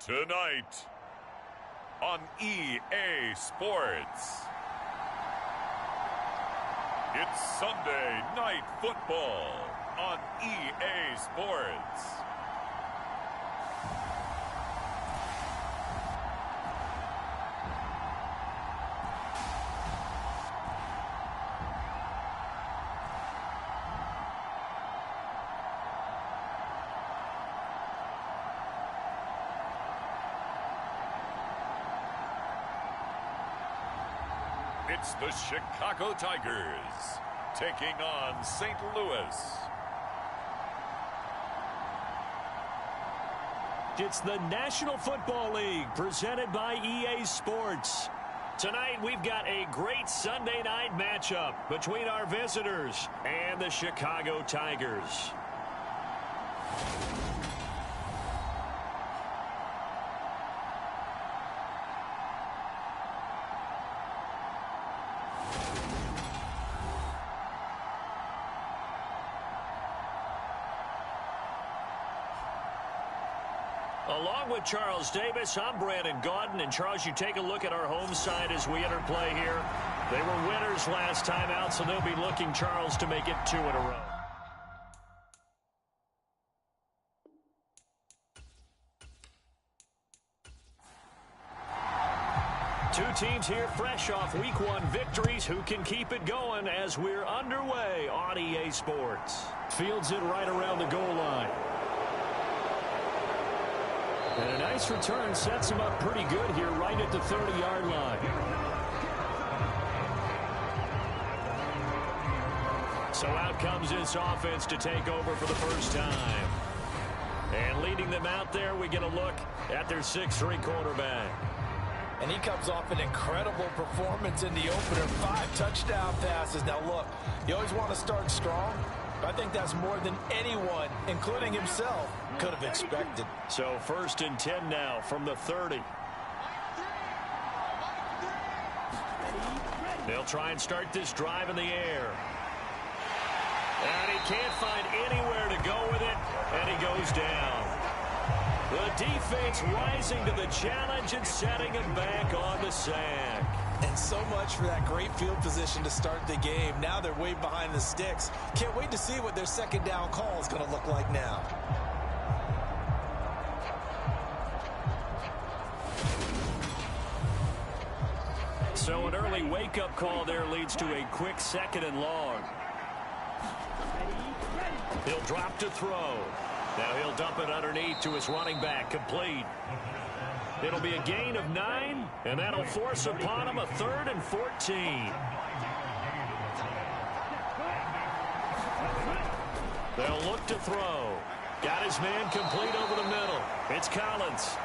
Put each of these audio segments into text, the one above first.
Tonight on EA Sports, it's Sunday Night Football on EA Sports. It's the Chicago Tigers taking on St. Louis. It's the National Football League presented by EA Sports. Tonight we've got a great Sunday night matchup between our visitors and the Chicago Tigers. Along with Charles Davis, I'm Brandon Gaudin. And Charles, you take a look at our home side as we enter play here. They were winners last time out, so they'll be looking, Charles, to make it 2 in a row. Two teams here fresh off Week 1 victories who can keep it going as we're underway on EA Sports. Fields it right around the goal line. And a nice return sets him up pretty good here right at the 30-yard line. So out comes this offense to take over for the first time. And leading them out there, we get a look at their 6'3" quarterback. And he comes off an incredible performance in the opener. 5 touchdown passes. Now look, you always want to start strong, but I think that's more than anyone, including himself, could have expected. So 1st and 10 now from the 30. They'll try and start this drive in the air. And he can't find anywhere to go with it, and he goes down. The defense rising to the challenge and setting him back on the sack. And so much for that great field position to start the game. Now they're way behind the sticks. Can't wait to see what their second down call is going to look like now. So an early wake-up call there leads to a quick 2nd and long. He'll drop to throw. Now he'll dump it underneath to his running back, complete. It'll be a gain of 9, and that'll force upon him a 3rd and 14. They'll look to throw. Got his man complete over the middle. It's Collins.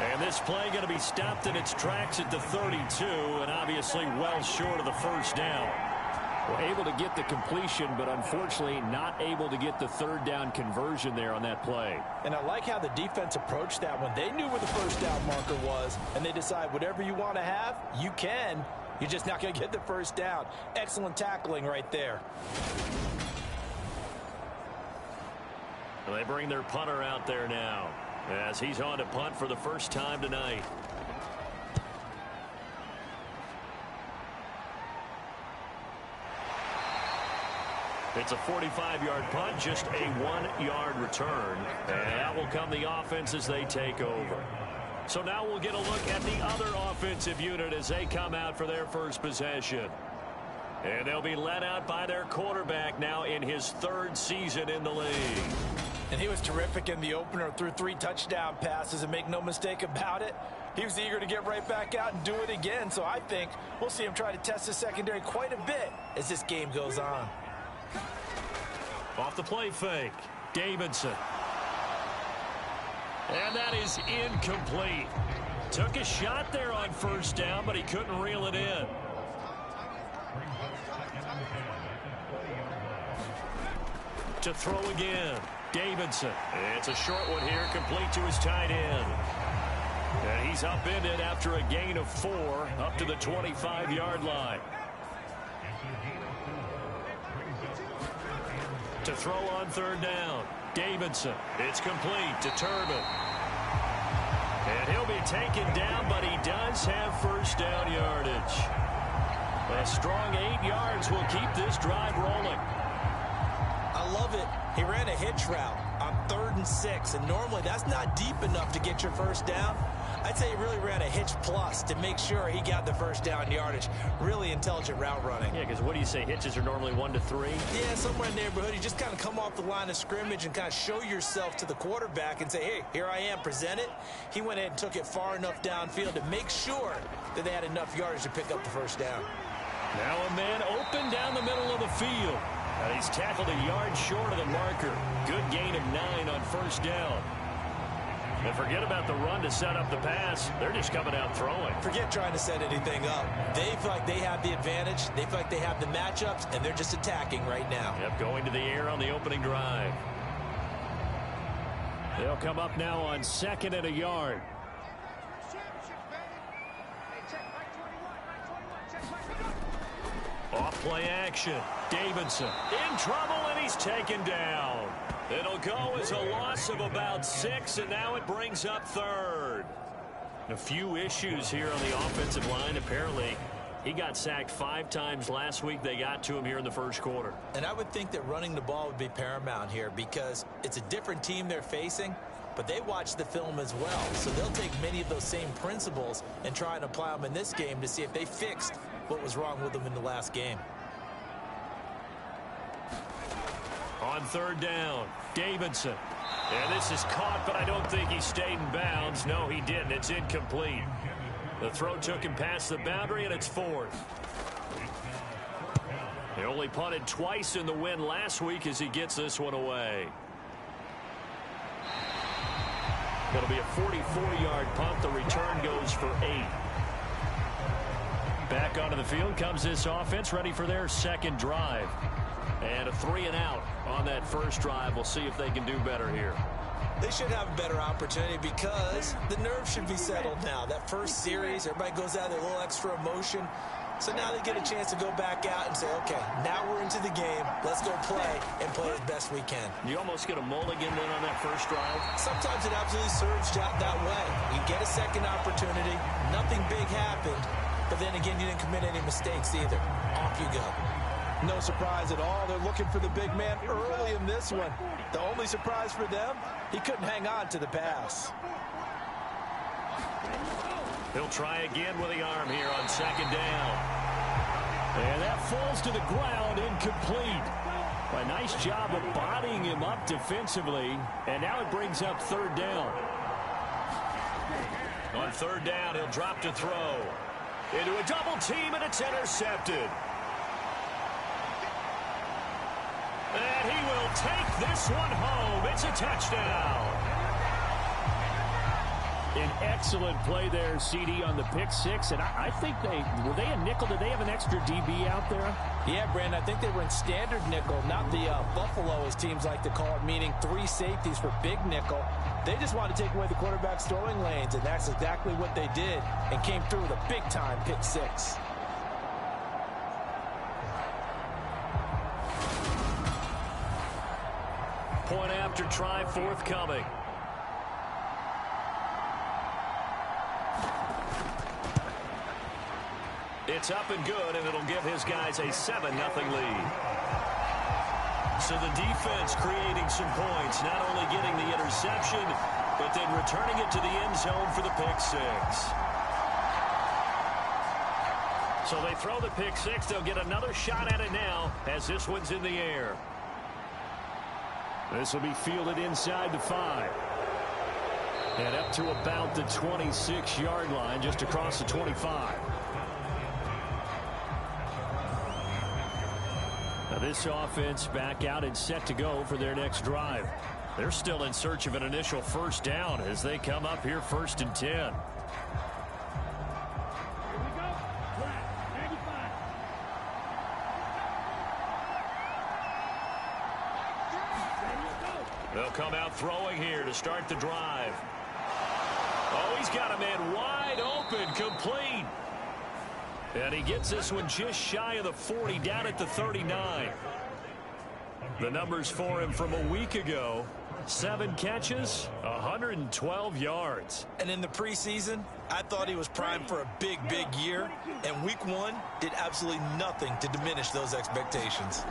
And this play going to be stopped in its tracks at the 32, and obviously well short of the first down. Well, able to get the completion, but unfortunately not able to get the 3rd down conversion there on that play. And I like how the defense approached that one. They knew where the first down marker was, and they decide whatever you want to have, you can. You're just not going to get the first down. Excellent tackling right there. Well, they bring their punter out there now as he's on to punt for the first time tonight. It's a 45-yard punt, just a 1-yard return. And that will come the offense as they take over. So now we'll get a look at the other offensive unit as they come out for their first possession. And they'll be led out by their quarterback now in his 3rd season in the league. And he was terrific in the opener, threw 3 touchdown passes, and make no mistake about it, he was eager to get right back out and do it again. So I think we'll see him try to test the secondary quite a bit as this game goes on. Off the play fake, Davidson. And that is incomplete. Took a shot there on first down, but he couldn't reel it in. To throw again, Davidson. It's a short one here, complete to his tight end. And he's upended after a gain of 4 up to the 25-yard line. To throw on 3rd down, Davidson. It's complete to Turbin. And he'll be taken down, but he does have first down yardage. A strong 8 yards will keep this drive rolling. I love it. He ran a hitch route on 3rd and 6, and normally that's not deep enough to get your first down. I'd say he really ran a hitch plus to make sure he got the first down yardage. Really intelligent route running. Yeah, because what do you say? Hitches are normally 1 to 3? Yeah, somewhere in the neighborhood. You just kind of come off the line of scrimmage and kind of show yourself to the quarterback and say, hey, here I am, present it. He went ahead and took it far enough downfield to make sure that they had enough yardage to pick up the first down. Now a man open down the middle of the field. And he's tackled a yard short of the marker. Good gain of 9 on first down. And forget about the run to set up the pass. They're just coming out throwing. Forget trying to set anything up. They feel like they have the advantage. They feel like they have the matchups, and they're just attacking right now. Yep, going to the air on the opening drive. They'll come up now on 2nd and a yard. Off play action. Davidson in trouble, and he's taken down. It'll go as a loss of about 6, and now it brings up 3rd. A few issues here on the offensive line. Apparently, he got sacked 5 times last week. They got to him here in the first quarter. And I would think that running the ball would be paramount here because it's a different team they're facing, but they watch the film as well. So they'll take many of those same principles and try and apply them in this game to see if they fixed what was wrong with them in the last game. On 3rd down, Davidson. And this is caught, but I don't think he stayed in bounds. No, he didn't. It's incomplete. The throw took him past the boundary, and it's 4th. He only punted twice in the win last week as he gets this one away. It'll be a 44-yard punt. The return goes for 8. Back onto the field comes this offense, ready for their second drive. And a 3-and-out on that first drive. We'll see if they can do better here. They should have a better opportunity because the nerves should be settled now. That first series, everybody goes out with a little extra emotion. So now they get a chance to go back out and say, okay, now we're into the game. Let's go play and play as best we can. You almost get a mulligan then on that first drive. Sometimes it absolutely serves that way. You get a second opportunity. Nothing big happened. But then again, you didn't commit any mistakes either. Off you go. No surprise at all. They're looking for the big man early in this one. The only surprise for them, he couldn't hang on to the pass. He'll try again with the arm here on 2nd down. And that falls to the ground, incomplete. A nice job of bodying him up defensively. And now it brings up 3rd down. On 3rd down, he'll drop to throw. Into a double team, and it's intercepted. And he will take this one home. It's a touchdown. An excellent play there, CD, on the pick 6. And I think were they a nickel? Did they have an extra DB out there? Yeah, Brandon, I think they were in standard nickel, not the Buffalo, as teams like to call it, meaning 3 safeties for big nickel. They just wanted to take away the quarterback's throwing lanes, and that's exactly what they did and came through with a big-time pick 6. Point after try forthcoming. It's up and good, and it'll give his guys a 7-0 lead. So the defense creating some points, not only getting the interception, but then returning it to the end zone for the pick 6. So they throw the pick 6. They'll get another shot at it now as this one's in the air. This will be fielded inside the 5. And up to about the 26-yard line, just across the 25. Now this offense back out and set to go for their next drive. They're still in search of an initial first down as they come up here 1st and 10. They'll come out throwing here to start the drive. Oh, he's got a man wide open, complete. And he gets this one just shy of the 40, down at the 39. The numbers for him from a week ago, 7 catches, 112 yards. And in the preseason, I thought he was primed for a big, big year. And week 1 did absolutely nothing to diminish those expectations.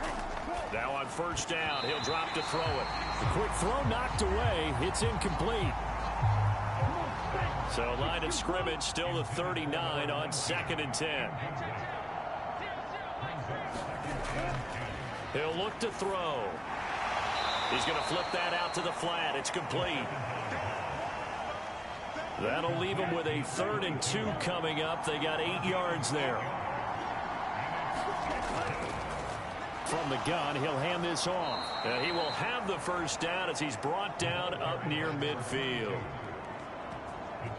Now on first down, he'll drop to throw it. The quick throw knocked away. It's incomplete. So line of scrimmage still the 39 on 2nd and 10. He'll look to throw. He's going to flip that out to the flat. It's complete. That'll leave him with a 3rd and 2 coming up. They got 8 yards there. From the gun, he'll hand this off. And he will have the first down as he's brought down up near midfield.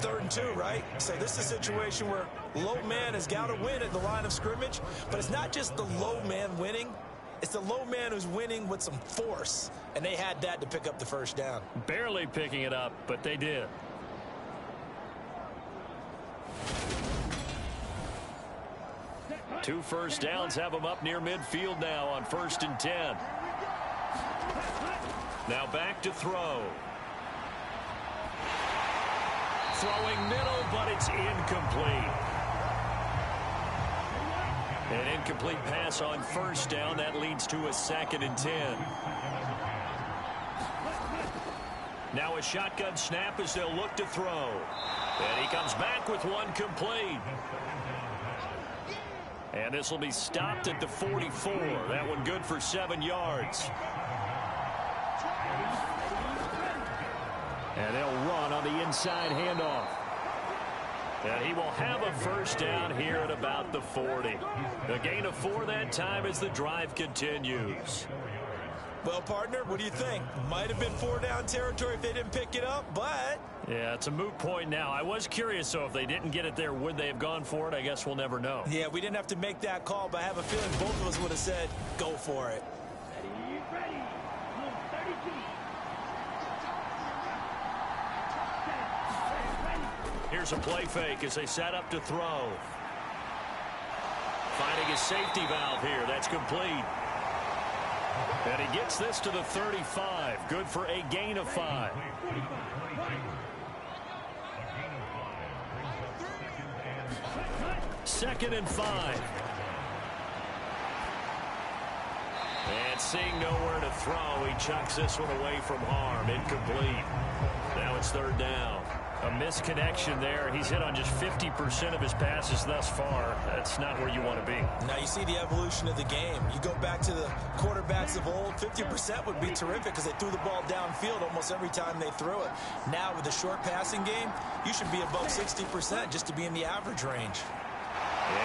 3rd and 2, right? So this is a situation where low man has got to win at the line of scrimmage. But it's not just the low man winning. It's the low man who's winning with some force. And they had that to pick up the first down. Barely picking it up, but they did. Two first downs have them up near midfield now on 1st and 10. Now back to throw. Throwing middle, but it's incomplete. An incomplete pass on first down. That leads to a 2nd and 10. Now a shotgun snap as they'll look to throw. And he comes back with one complete. And this will be stopped at the 44. That one good for 7 yards. And they'll run on the inside handoff. And he will have a first down here at about the 40. A gain of 4 that time as the drive continues. Well, partner, what do you think? Might have been 4-down territory if they didn't pick it up, but... Yeah, it's a moot point now. I was curious, so if they didn't get it there, would they have gone for it? I guess we'll never know. Yeah, we didn't have to make that call, but I have a feeling both of us would have said, go for it. Ready. 32. Here's a play fake as they set up to throw. Finding a safety valve here. That's complete. And he gets this to the 35. Good for a gain of 5. Second and 5. And seeing nowhere to throw, he chucks this one away from harm. Incomplete. Now it's 3rd down. A misconnection there. He's hit on just 50% of his passes thus far. That's not where you want to be. Now you see the evolution of the game. You go back to the quarterbacks of old, 50% would be terrific because they threw the ball downfield almost every time they threw it. Now with the short passing game, you should be above 60% just to be in the average range.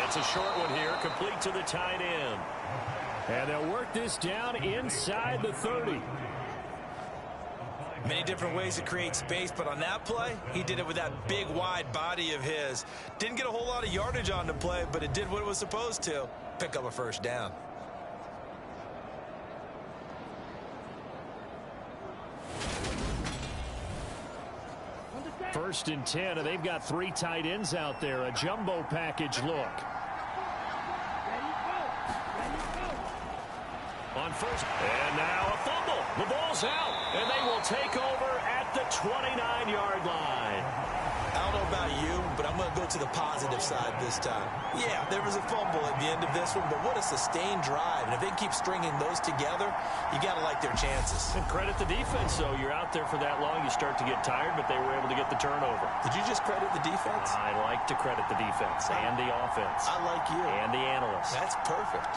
It's a short one here, complete to the tight end. And they'll work this down inside the 30. Many different ways to create space, but on that play, he did it with that big, wide body of his. Didn't get a whole lot of yardage on the play, but it did what it was supposed to. Pick up a first down. First and 10, and they've got 3 tight ends out there. A jumbo package look. On first, and now a fumble. The ball's out, and they will take over at the 29-yard line. I don't know about you, but I'm going to go to the positive side this time. Yeah, there was a fumble at the end of this one, but what a sustained drive. And if they keep stringing those together, you got to like their chances. And credit the defense, though. You're out there for that long, you start to get tired, but they were able to get the turnover. Did you just credit the defense? I like to credit the defense and the offense. I like you. And the analysts. That's perfect.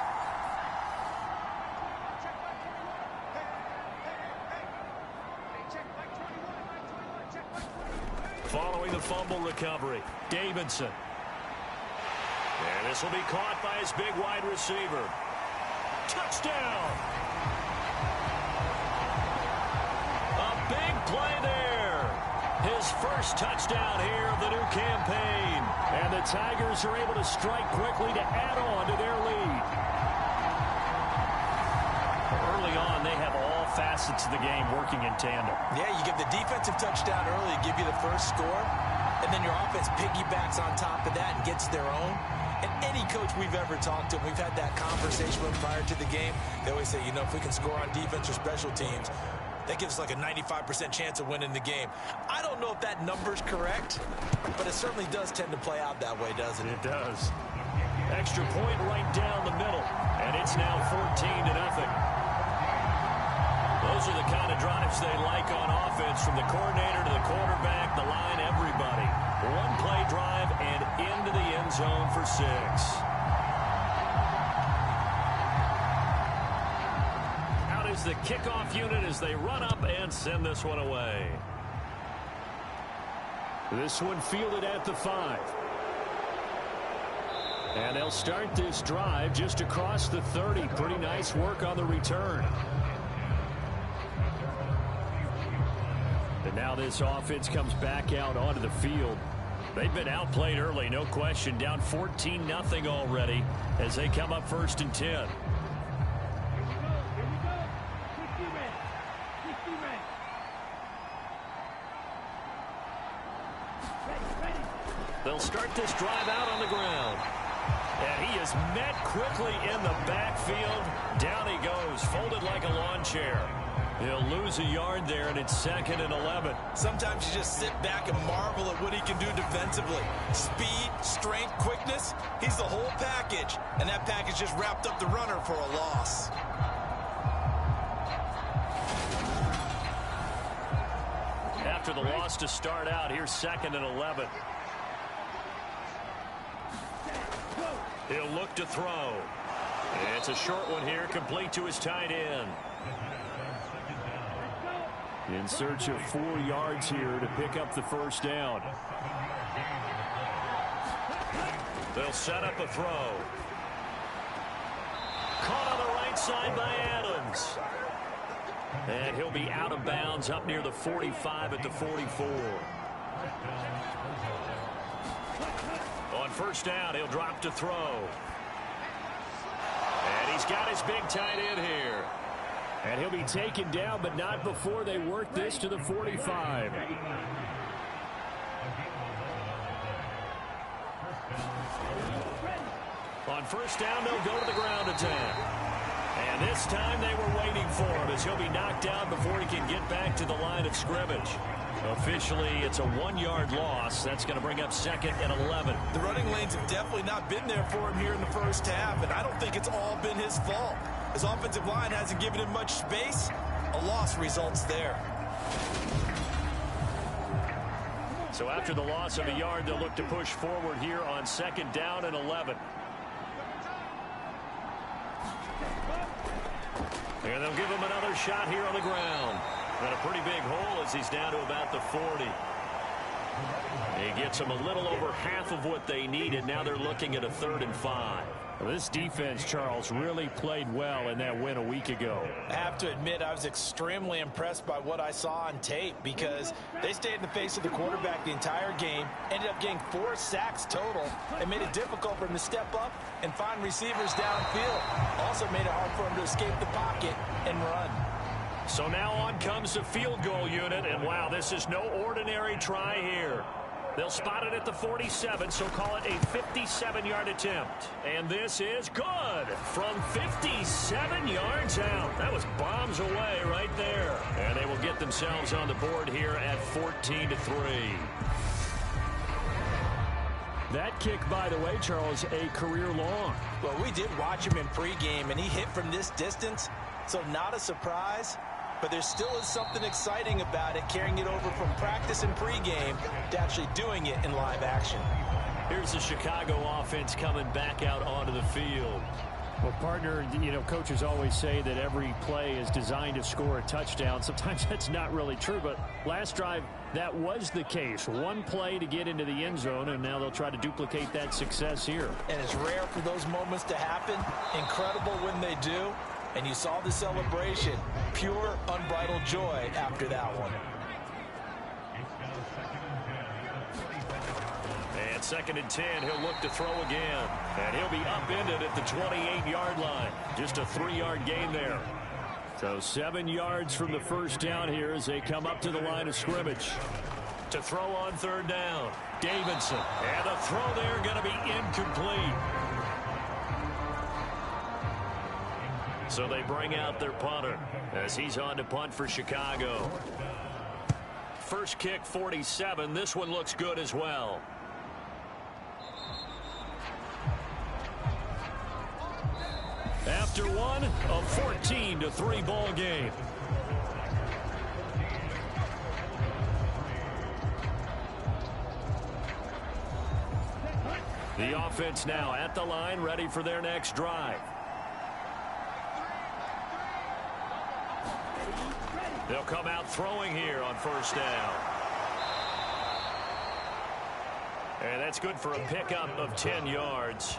Following the fumble recovery, Davidson. And this will be caught by his big wide receiver. Touchdown! A big play there. His first touchdown here of the new campaign. And the Tigers are able to strike quickly to add on to their lead. Early on, they have all facets of the game working in tandem. Yeah, you give the defensive touchdown early, give you the first score, and then your offense piggybacks on top of that and gets their own. And any coach we've ever talked to, we've had that conversation with prior to the game, they always say, you know, if we can score on defense or special teams, that gives like a 95% chance of winning the game. I don't know if that number's correct, but it certainly does tend to play out that way, doesn't it? It does. Extra point right down the middle, and it's now 14-0. Those are the kind of drives they like on offense, from the coordinator to the quarterback, the line, everybody. One play drive and into the end zone for 6. Out is the kickoff unit as they run up and send this one away. This one fielded at the 5. And they'll start this drive just across the 30. Pretty nice work on the return. And now this offense comes back out onto the field. They've been outplayed early, no question. Down 14-0 already as they come up 1st and 10. They'll start this drive out on the ground. And he is met quickly in the backfield. Down he goes, folded like a lawn chair. He'll lose a yard there, and it's 2nd and 11. Sometimes you just sit back and marvel at what he can do defensively. Speed, strength, quickness, he's the whole package. And that package just wrapped up the runner for a loss. After the loss to start out, here's 2nd and 11. He'll look to throw. It's a short one here, complete to his tight end. In search of 4 yards here to pick up the 1st down. They'll set up a throw. Caught on the right side by Adams. And he'll be out of bounds up near the 45 at the 44. On 1st down, he'll drop to throw. And he's got his big tight end here. And he'll be taken down, but not before they work this to the 45. On 1st down, they'll go to the ground attack. And this time they were waiting for him, as he'll be knocked down before he can get back to the line of scrimmage. Officially, it's a 1-yard loss. That's going to bring up 2nd and 11. The running lanes have definitely not been there for him here in the 1st half, and I don't think it's all been his fault. His offensive line hasn't given him much space. A loss results there. So after the loss of a yard, they'll look to push forward here on 2nd down and 11. And they'll give him another shot here on the ground. And a pretty big hole as he's down to about the 40. He gets them a little over half of what they needed. Now they're looking at a 3rd and 5. Well, this defense, Charles, really played well in that win a week ago. I have to admit, I was extremely impressed by what I saw on tape, because they stayed in the face of the quarterback the entire game, ended up getting 4 sacks total, and made it difficult for him to step up and find receivers downfield. Also made it hard for him to escape the pocket and run. So now on comes the field goal unit, and wow, this is no ordinary try here. They'll spot it at the 47, so call it a 57-yard attempt. And this is good from 57 yards out. That was bombs away right there. And they will get themselves on the board here at 14-3. That kick, by the way, Charles, a career long. Well, we did watch him in pregame, and he hit from this distance, so not a surprise. But there still is something exciting about it, carrying it over from practice and pregame to actually doing it in live action. Here's the Chicago offense coming back out onto the field. Well, partner, you know, coaches always say that every play is designed to score a touchdown. Sometimes that's not really true, but last drive, that was the case. One play to get into the end zone, and now they'll try to duplicate that success here. And it's rare for those moments to happen. Incredible when they do. And you saw the celebration. Pure, unbridled joy after that one. And 2nd and 10, he'll look to throw again. And he'll be upended at the 28-yard line. Just a 3-yard gain there. So 7 yards from the 1st down here as they come up to the line of scrimmage. To throw on 3rd down, Davidson. And the throw there going to be incomplete. So they bring out their punter as he's on to punt for Chicago. First kick, 47. This one looks good as well. After one, a 14-3 ball game. The offense now at the line, ready for their next drive. They'll come out throwing here on first down. And that's good for a pickup of 10 yards.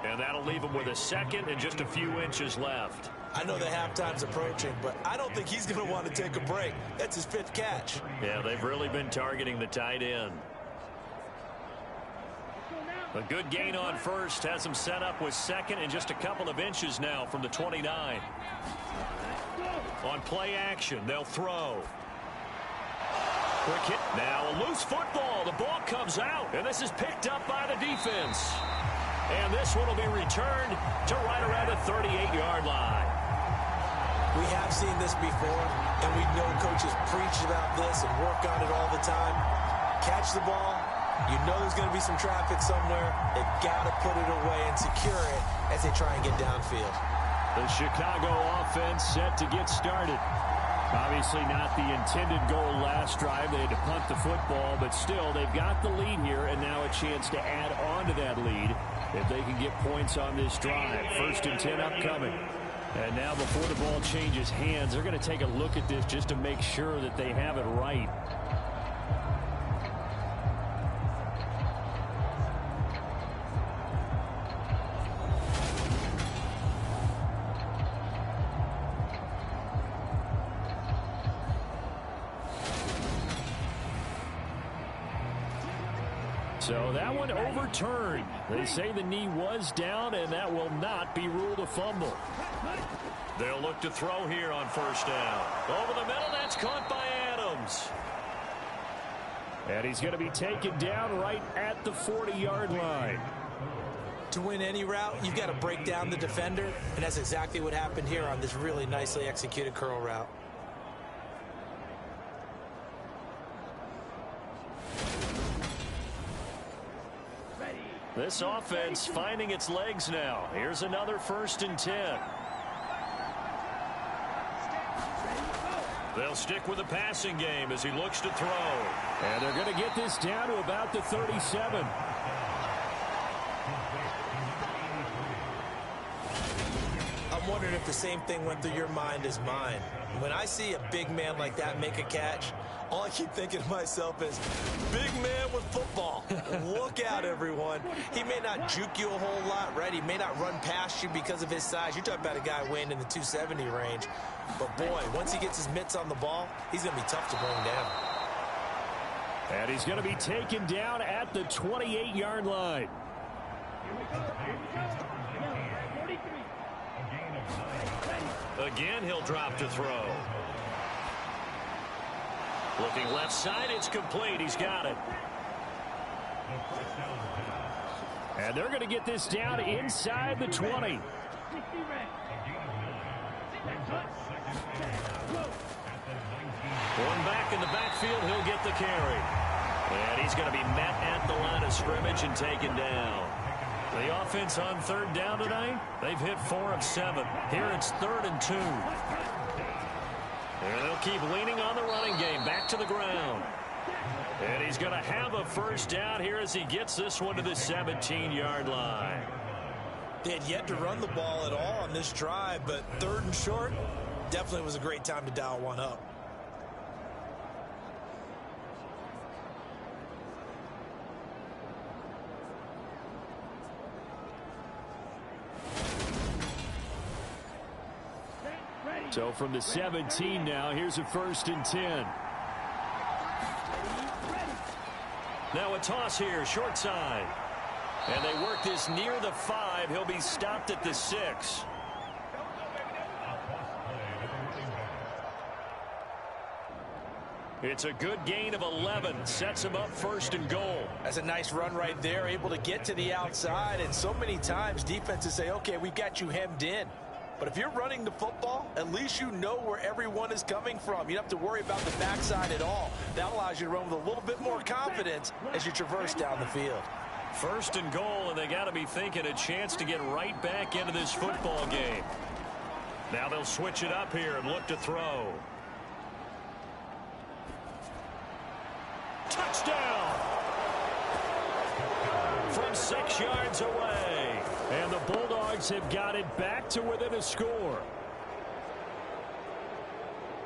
And that'll leave him with a second and just a few inches left. I know the halftime's approaching, but I don't think he's going to want to take a break. That's his fifth catch. Yeah, they've really been targeting the tight end. A good gain on first has him set up with second and just a couple of inches now from the 29. On play action, they'll throw. Quick hit. Now a loose football. The ball comes out, and this is picked up by the defense. And this one will be returned to right around the 38-yard line. We have seen this before, and we know coaches preach about this and work on it all the time. Catch the ball. You know there's going to be some traffic somewhere. They've got to put it away and secure it as they try and get downfield. The Chicago offense set to get started. Obviously not the intended goal last drive. They had to punt the football, but still they've got the lead here and now a chance to add on to that lead if they can get points on this drive. 1st and 10 upcoming. And now before the ball changes hands, they're going to take a look at this just to make sure that they have it right. So that one overturned. They say the knee was down, and that will not be ruled a fumble. They'll look to throw here on first down. Over the middle, that's caught by Adams. And he's going to be taken down right at the 40-yard line. To win any route, you've got to break down the defender, and that's exactly what happened here on this really nicely executed curl route. This offense finding its legs now. Here's another 1st and 10. They'll stick with the passing game as he looks to throw. And they're going to get this down to about the 37. I'm wondering if the same thing went through your mind as mine. When I see a big man like that make a catch, all I keep thinking to myself is, big man with football. Look out, everyone. He may not juke you a whole lot, right? He may not run past you because of his size. You're talking about a guy weighing in the 270 range. But, boy, once he gets his mitts on the ball, he's going to be tough to bring down. And he's going to be taken down at the 28-yard line. Again, he'll drop to throw. Looking left side, it's complete. He's got it. And they're going to get this down inside the 20. One back in the backfield, he'll get the carry. And he's going to be met at the line of scrimmage and taken down. The offense on 3rd down tonight, they've hit 4 of 7. Here it's 3rd and 2. And they'll keep leaning on the running game. Back to the ground. And he's going to have a 1st down here as he gets this one to the 17-yard line. They had yet to run the ball at all on this drive, but 3rd and short definitely was a great time to dial one up. So from the 17 now, here's a 1st and 10. Now a toss here, short side. And they work this near the 5. He'll be stopped at the 6. It's a good gain of 11. Sets him up 1st and goal. That's a nice run right there, able to get to the outside. And so many times defenses say, okay, we've got you hemmed in. But if you're running the football, at least you know where everyone is coming from. You don't have to worry about the backside at all. That allows you to run with a little bit more confidence as you traverse down the field. First and goal, and they got to be thinking a chance to get right back into this football game. Now they'll switch it up here and look to throw. Touchdown! From 6 yards away. And the Bulldogs have got it back to within a score.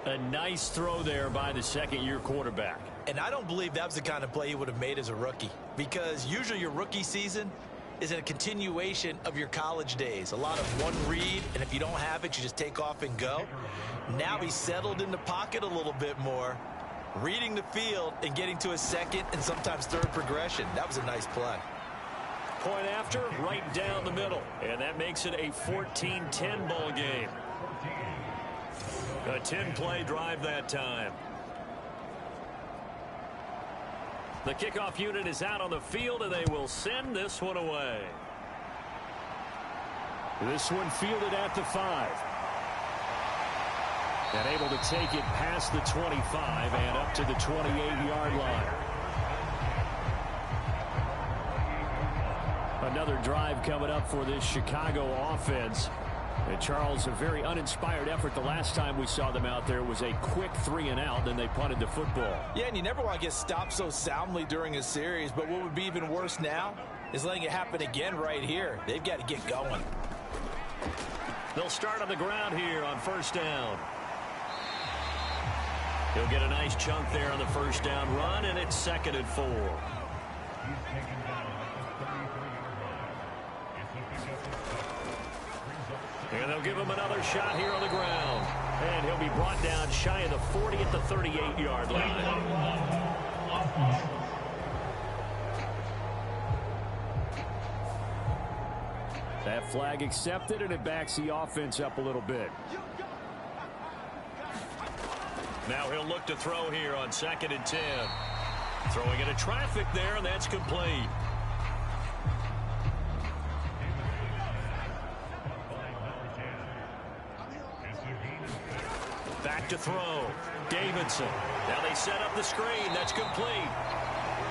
A nice throw there by the second-year quarterback. And I don't believe that was the kind of play he would have made as a rookie, because usually your rookie season is a continuation of your college days. A lot of one read, and if you don't have it, you just take off and go. Now he's settled in the pocket a little bit more, reading the field and getting to a second and sometimes third progression. That was a nice play. Point after, right down the middle. And that makes it a 14-10 ball game. A 10-play drive that time. The kickoff unit is out on the field, and they will send this one away. This one fielded at the 5. And able to take it past the 25 and up to the 28-yard line. Another drive coming up for this Chicago offense. And Charles, a very uninspired effort the last time we saw them out there was a quick 3-and-out, then they punted the football. Yeah, and you never want to get stopped so soundly during a series, but what would be even worse now is letting it happen again right here. They've got to get going. They'll start on the ground here on first down. He'll get a nice chunk there on the first down run, and it's 2nd and 4. And they'll give him another shot here on the ground. And he'll be brought down shy of the 40 at the 38-yard line. That flag accepted, and it backs the offense up a little bit. Now he'll look to throw here on 2nd and 10. Throwing into traffic there, and that's complete. Back to throw. Davidson. Now they set up the screen. That's complete.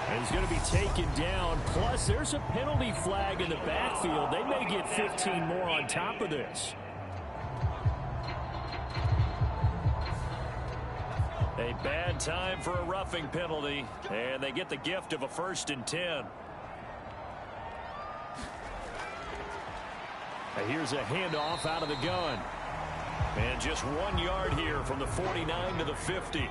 And he's going to be taken down. Plus, there's a penalty flag in the backfield. They may get 15 more on top of this. A bad time for a roughing penalty, and they get the gift of a 1st and 10. And here's a handoff out of the gun. And just 1 yard here from the 49 to the 50.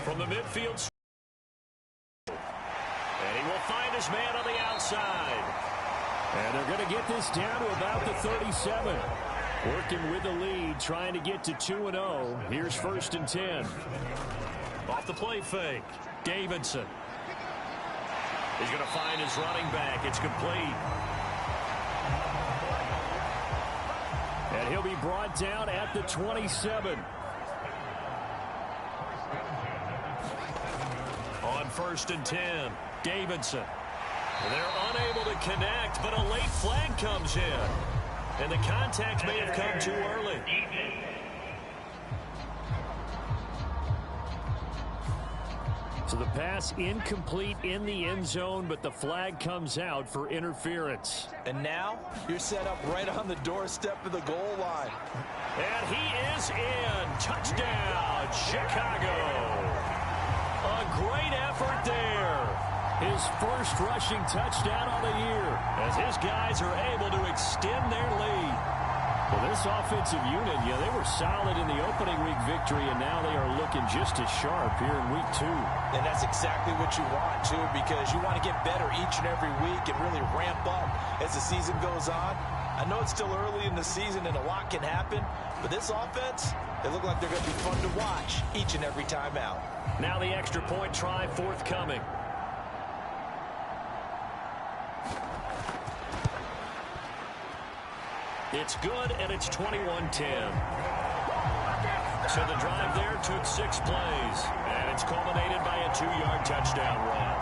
From the midfield. And he will find his man on the outside. And they're going to get this down to about the 37. Working with the lead, trying to get to 2-0. Here's 1st and 10. Off the play fake. Davidson. He's going to find his running back. It's complete. And he'll be brought down at the 27. On 1st and 10, Davidson. They're unable to connect, but a late flag comes in. And the contact may have come too early. So the pass incomplete in the end zone, but the flag comes out for interference. And now you're set up right on the doorstep of the goal line. And he is in. Touchdown, Chicago. A great effort there. His first rushing touchdown on the year, as his guys are able to extend their lead. Well, this offensive unit, yeah, they were solid in the opening week victory, and now they are looking just as sharp here in week 2. And that's exactly what you want, too, because you want to get better each and every week and really ramp up as the season goes on. I know it's still early in the season and a lot can happen, but this offense, they look like they're going to be fun to watch each and every time out. Now the extra point try forthcoming. It's good, and it's 21-10. So the drive there took 6 plays, and it's culminated by a 2-yard touchdown run.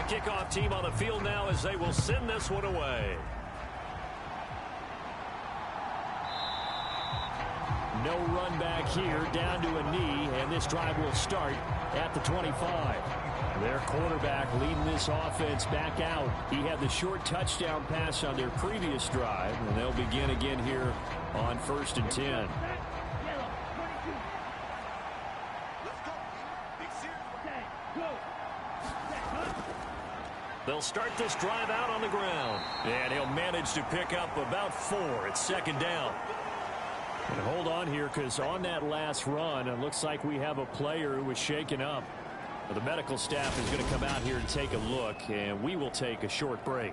kickoff team on the field now as they will send this one away. No run back here, down to a knee, and this drive will start at the 25. Their quarterback leading this offense back out. He had the short touchdown pass on their previous drive, and they'll begin again here on 1st and 10. They'll start this drive out on the ground. And he'll manage to pick up about 4. It's 2nd down. And hold on here, because on that last run, it looks like we have a player who was shaken up. The medical staff is going to come out here and take a look, and we will take a short break.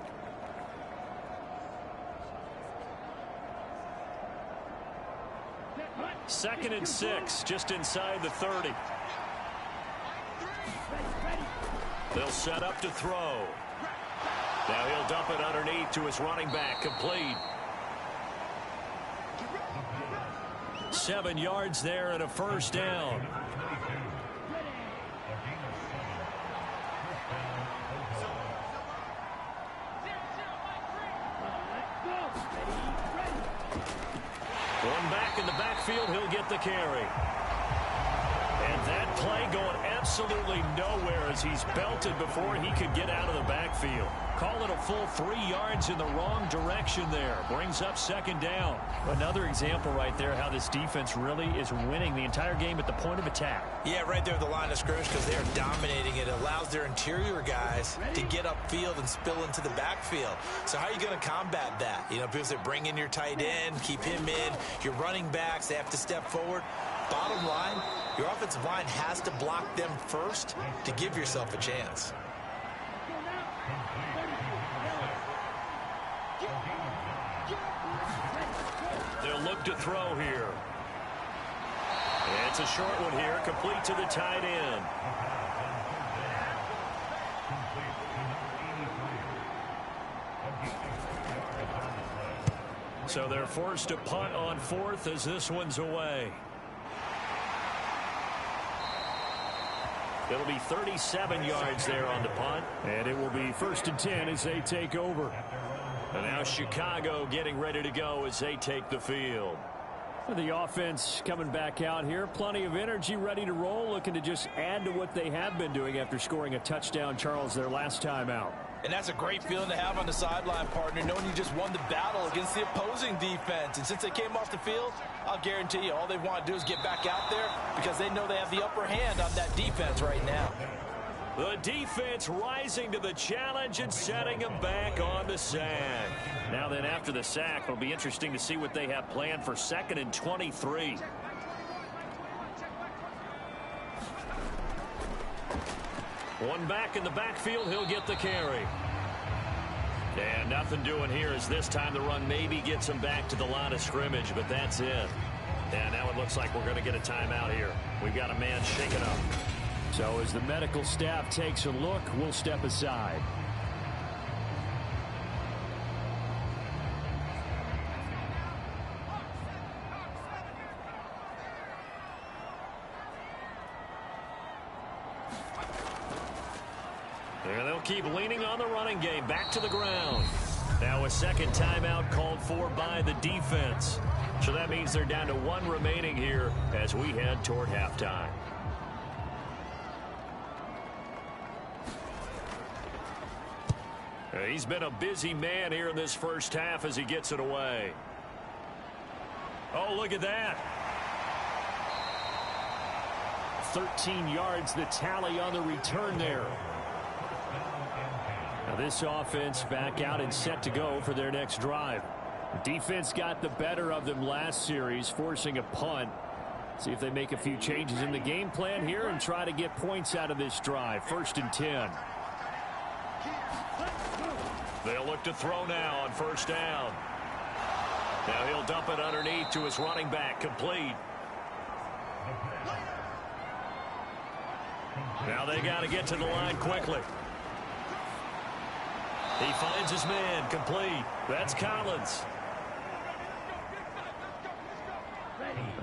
Second and 6, just inside the 30. They'll set up to throw. Now he'll dump it underneath to his running back, complete. 7 yards there and a 1st down. One back in the backfield, he'll get the carry. And that play going absolutely nowhere as he's belted before he could get out of the backfield. Call it a full 3 yards in the wrong direction there. Brings up 2nd down. Another example right there how this defense really is winning the entire game at the point of attack. Yeah, right there at the line of scrimmage, because they are dominating it. It allows their interior guys to get upfield and spill into the backfield. So how are you going to combat that? You know, people say bring in your tight end, keep him in. Your running backs, they have to step forward. Bottom line, your offensive line has to block them first to give yourself a chance. They'll look to throw here. It's a short one here, complete to the tight end. So they're forced to punt on 4th as this one's away. It'll be 37 yards there on the punt. And it will be 1st and 10 as they take over. And now Chicago getting ready to go as they take the field. The offense coming back out here. Plenty of energy, ready to roll, looking to just add to what they have been doing after scoring a touchdown, Charles, their last time out. And that's a great feeling to have on the sideline, partner, knowing you just won the battle against the opposing defense. And since they came off the field, I'll guarantee you all they want to do is get back out there because they know they have the upper hand on that defense right now. The defense rising to the challenge and setting them back on the sack. Now then, after the sack, it'll be interesting to see what they have planned for 2nd and 23. One back in the backfield, he'll get the carry. And nothing doing here as this time the run maybe gets him back to the line of scrimmage, but that's it. And now it looks like we're going to get a timeout here. We've got a man shaken up. So as the medical staff takes a look, we'll step aside. And they'll keep leaning on the running game. Back to the ground. Now a 2nd timeout called for by the defense. So that means they're down to 1 remaining here as we head toward halftime. He's been a busy man here in this first half as he gets it away. Oh, look at that. 13 yards, the tally on the return there. Now this offense back out and set to go for their next drive. The defense got the better of them last series, forcing a punt. See if they make a few changes in the game plan here and try to get points out of this drive. 1st and 10. They'll look to throw now on 1st down. Now he'll dump it underneath to his running back, complete. Now they got to get to the line quickly. He finds his man, complete. That's Collins.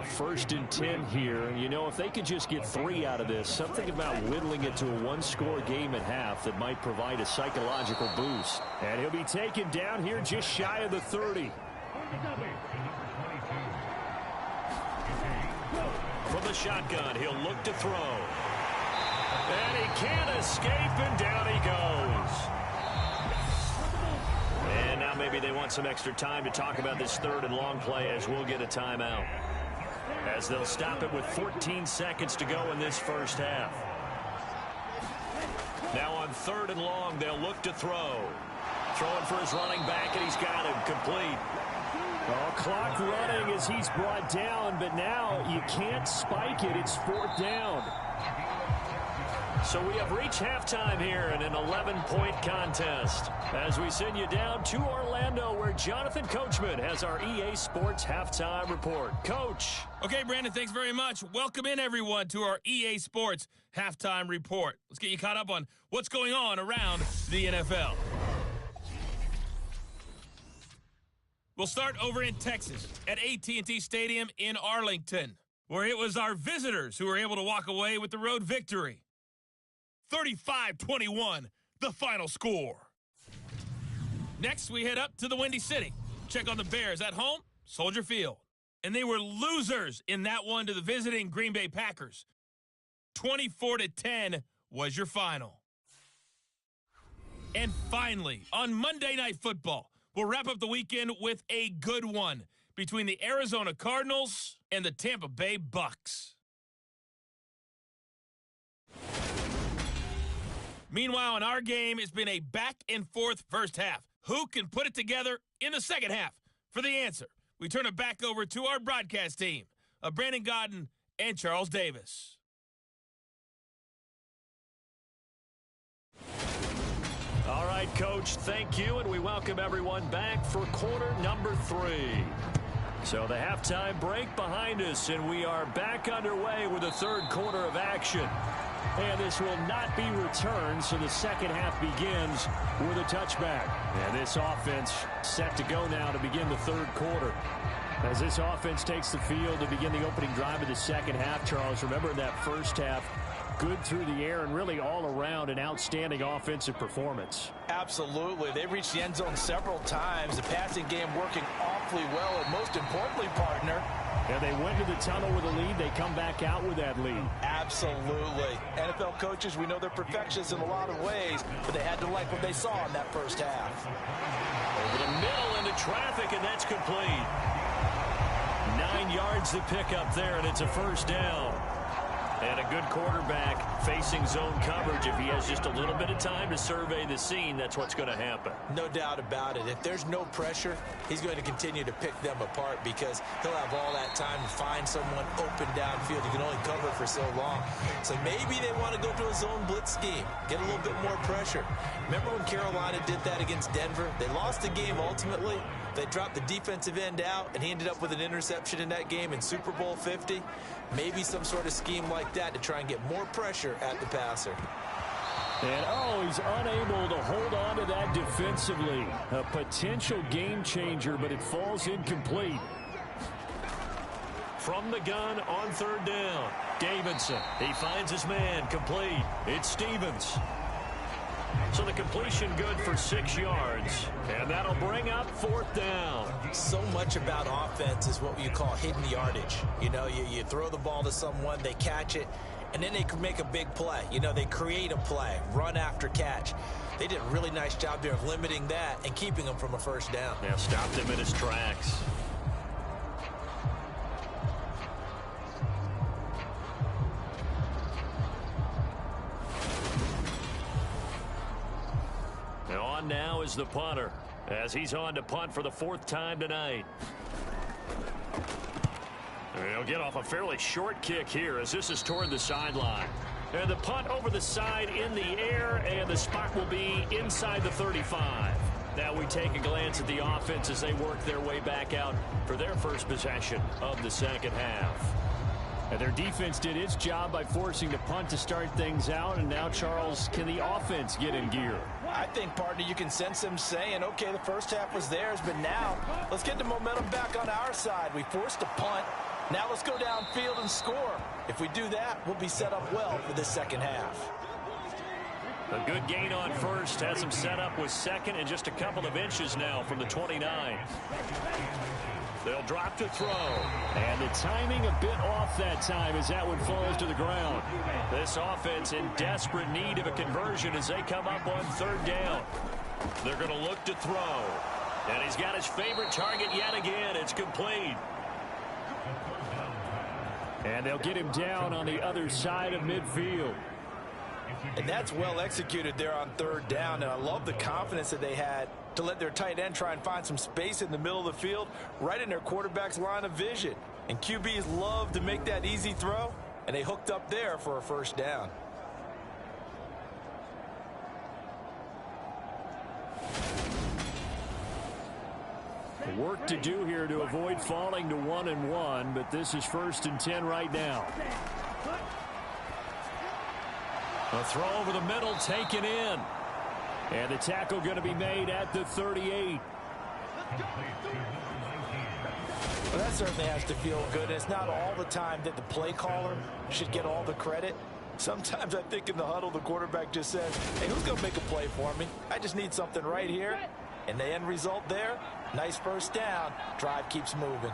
A 1st and 10 here. And, you know, if they could just get 3 out of this, something about whittling it to a 1-score game at half that might provide a psychological boost. And he'll be taken down here just shy of the 30. From the shotgun, he'll look to throw. And he can't escape, and down he goes. And now maybe they want some extra time to talk about this 3rd and long play as we'll get a timeout. As they'll stop it with 14 seconds to go in this first half. Now on 3rd and long, they'll look to throw. Throwing for his running back, and he's got him complete. Oh, clock running as he's brought down, but now you can't spike it. It's 4th down. So we have reached halftime here in an 11-point contest as we send you down to Orlando where Jonathan Coachman has our EA Sports Halftime Report. Coach. Okay, Brandon, thanks very much. Welcome in, everyone, to our EA Sports Halftime Report. Let's get you caught up on what's going on around the NFL. We'll start over in Texas at AT&T Stadium in Arlington, where it was our visitors who were able to walk away with the road victory. 35-21, the final score. Next, we head up to the Windy City. Check on the Bears at home, Soldier Field. And they were losers in that one to the visiting Green Bay Packers. 24-10 was your final. And finally, on Monday Night Football, we'll wrap up the weekend with a good one between the Arizona Cardinals and the Tampa Bay Bucks. Meanwhile, in our game, it's been a back-and-forth first half. Who can put it together in the second half? For the answer, we turn it back over to our broadcast team of Brandon Godden and Charles Davis. All right, Coach, thank you, and we welcome everyone back for quarter number 3. So the halftime break behind us, and we are back underway with the 3rd quarter of action. And this will not be returned, so the second half begins with a touchback. And this offense set to go now to begin the 3rd quarter. As this offense takes the field to begin the opening drive of the second half, Charles, remember that first half, good through the air and really all around an outstanding offensive performance. Absolutely. They reached the end zone several times. The passing game working awfully well, and most importantly, partner, and they went to the tunnel with a lead. They come back out with that lead. Absolutely. NFL coaches, we know they're perfectionists in a lot of ways, but they had to like what they saw in that first half. Over the middle into traffic, and that's complete. 9 yards to pick up there, and it's a first down. And a good quarterback facing zone coverage. If he has just a little bit of time to survey the scene, that's what's going to happen. No doubt about it. If there's no pressure, he's going to continue to pick them apart because he'll have all that time to find someone open downfield. He can only cover for so long. So maybe they want to go to a zone blitz scheme, get a little bit more pressure. Remember when Carolina did that against Denver? They lost the game ultimately. They dropped the defensive end out, and he ended up with an interception in that game in Super Bowl 50. Maybe some sort of scheme like that to try and get more pressure at the passer. And, oh, he's unable to hold on to that defensively. A potential game changer, but it falls incomplete. From the gun on 3rd down, Davidson. He finds his man, complete. It's Stevens. So the completion good for 6 yards, and that'll bring up 4th down. So much about offense is what you call hidden yardage. You know, you throw the ball to someone, they catch it, and then they can make a big play. You know, they create a play, run after catch. They did a really nice job there of limiting that and keeping him from a first down. Yeah, stopped him in his tracks. Now is the punter as he's on to punt for the 4th time tonight. He'll get off a fairly short kick here as this is toward the sideline. And the punt over the side in the air, and the spot will be inside the 35. Now we take a glance at the offense as they work their way back out for their first possession of the second half. And their defense did its job by forcing the punt to start things out. And now, Charles, can the offense get in gear? I think, partner, you can sense them saying, okay, the first half was theirs, but now let's get the momentum back on our side. We forced a punt. Now let's go downfield and score. If we do that, we'll be set up well for this second half. A good gain on first. Has him set up with second and just a couple of inches now from the 29. They'll drop to throw. And the timing a bit off that time as that one falls to the ground. This offense in desperate need of a conversion as they come up on third down. They're going to look to throw. And he's got his favorite target yet again. It's complete. And they'll get him down on the other side of midfield. And that's well executed there on third down. And I love the confidence that they had to let their tight end try and find some space in the middle of the field, right in their quarterback's line of vision. And QBs love to make that easy throw, and they hooked up there for a first down. Work to do here to avoid falling to 1-1, but this is 1st and 10 right now. A throw over the middle taken in. And the tackle going to be made at the 38. Well, that certainly has to feel good. It's not all the time that the play caller should get all the credit. Sometimes I think in the huddle, the quarterback just says, hey, who's going to make a play for me? I just need something right here. And the end result there, nice first down. Drive keeps moving.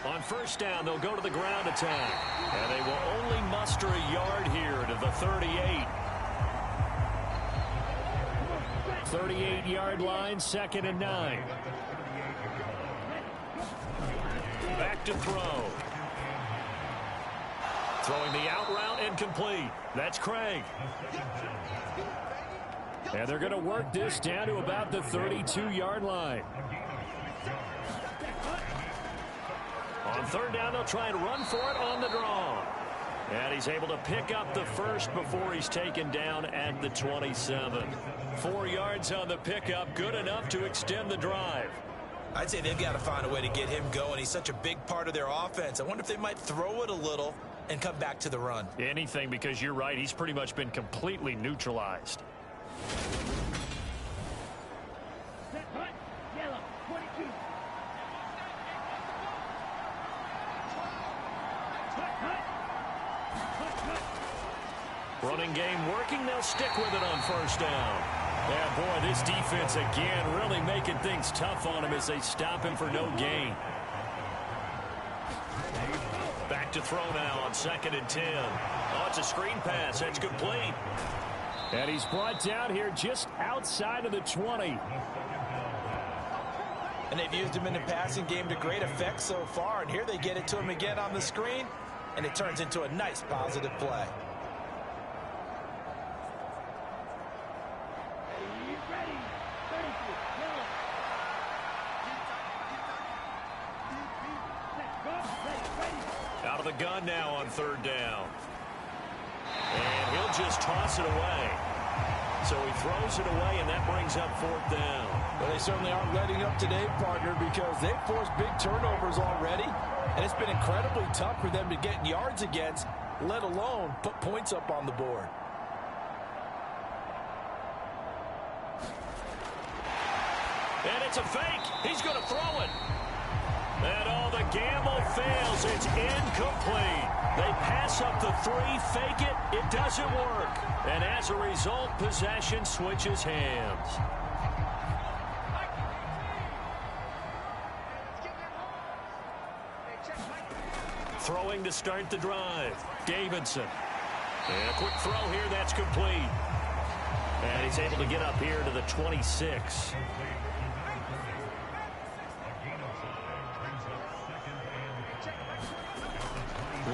On first down, they'll go to the ground attack. And they will only muster a yard here to the 38. 38-yard line, 2nd and 9. Back to throw. Throwing the out route incomplete. That's Craig. And they're going to work this down to about the 32-yard line. On third down, they'll try and run for it on the draw. And he's able to pick up the first before he's taken down at the 27. 4 yards on the pickup, good enough to extend the drive. I'd say they've got to find a way to get him going. He's such a big part of their offense. I wonder if they might throw it a little and come back to the run. Anything, because you're right, he's pretty much been completely neutralized. Running game working. They'll stick with it on first down. Yeah, boy, this defense again really making things tough on him as they stop him for no gain. Back to throw now on 2nd and 10. Oh, it's a screen pass. That's complete. And he's brought down here just outside of the 20. And they've used him in the passing game to great effect so far. And here they get it to him again on the screen. And it turns into a nice positive play. Out of the gun now on third down. And he'll just toss it away. So he throws it away, and that brings up 4th down. Well, they certainly aren't letting up today, partner, because they've forced big turnovers already. And it's been incredibly tough for them to get yards against, let alone put points up on the board. And it's a fake. He's going to throw it. And all the gamble fails. It's incomplete. They pass up the 3, fake it. It doesn't work. And as a result, possession switches hands. Throwing to start the drive. Davidson. And a quick throw here. That's complete. And he's able to get up here to the 26.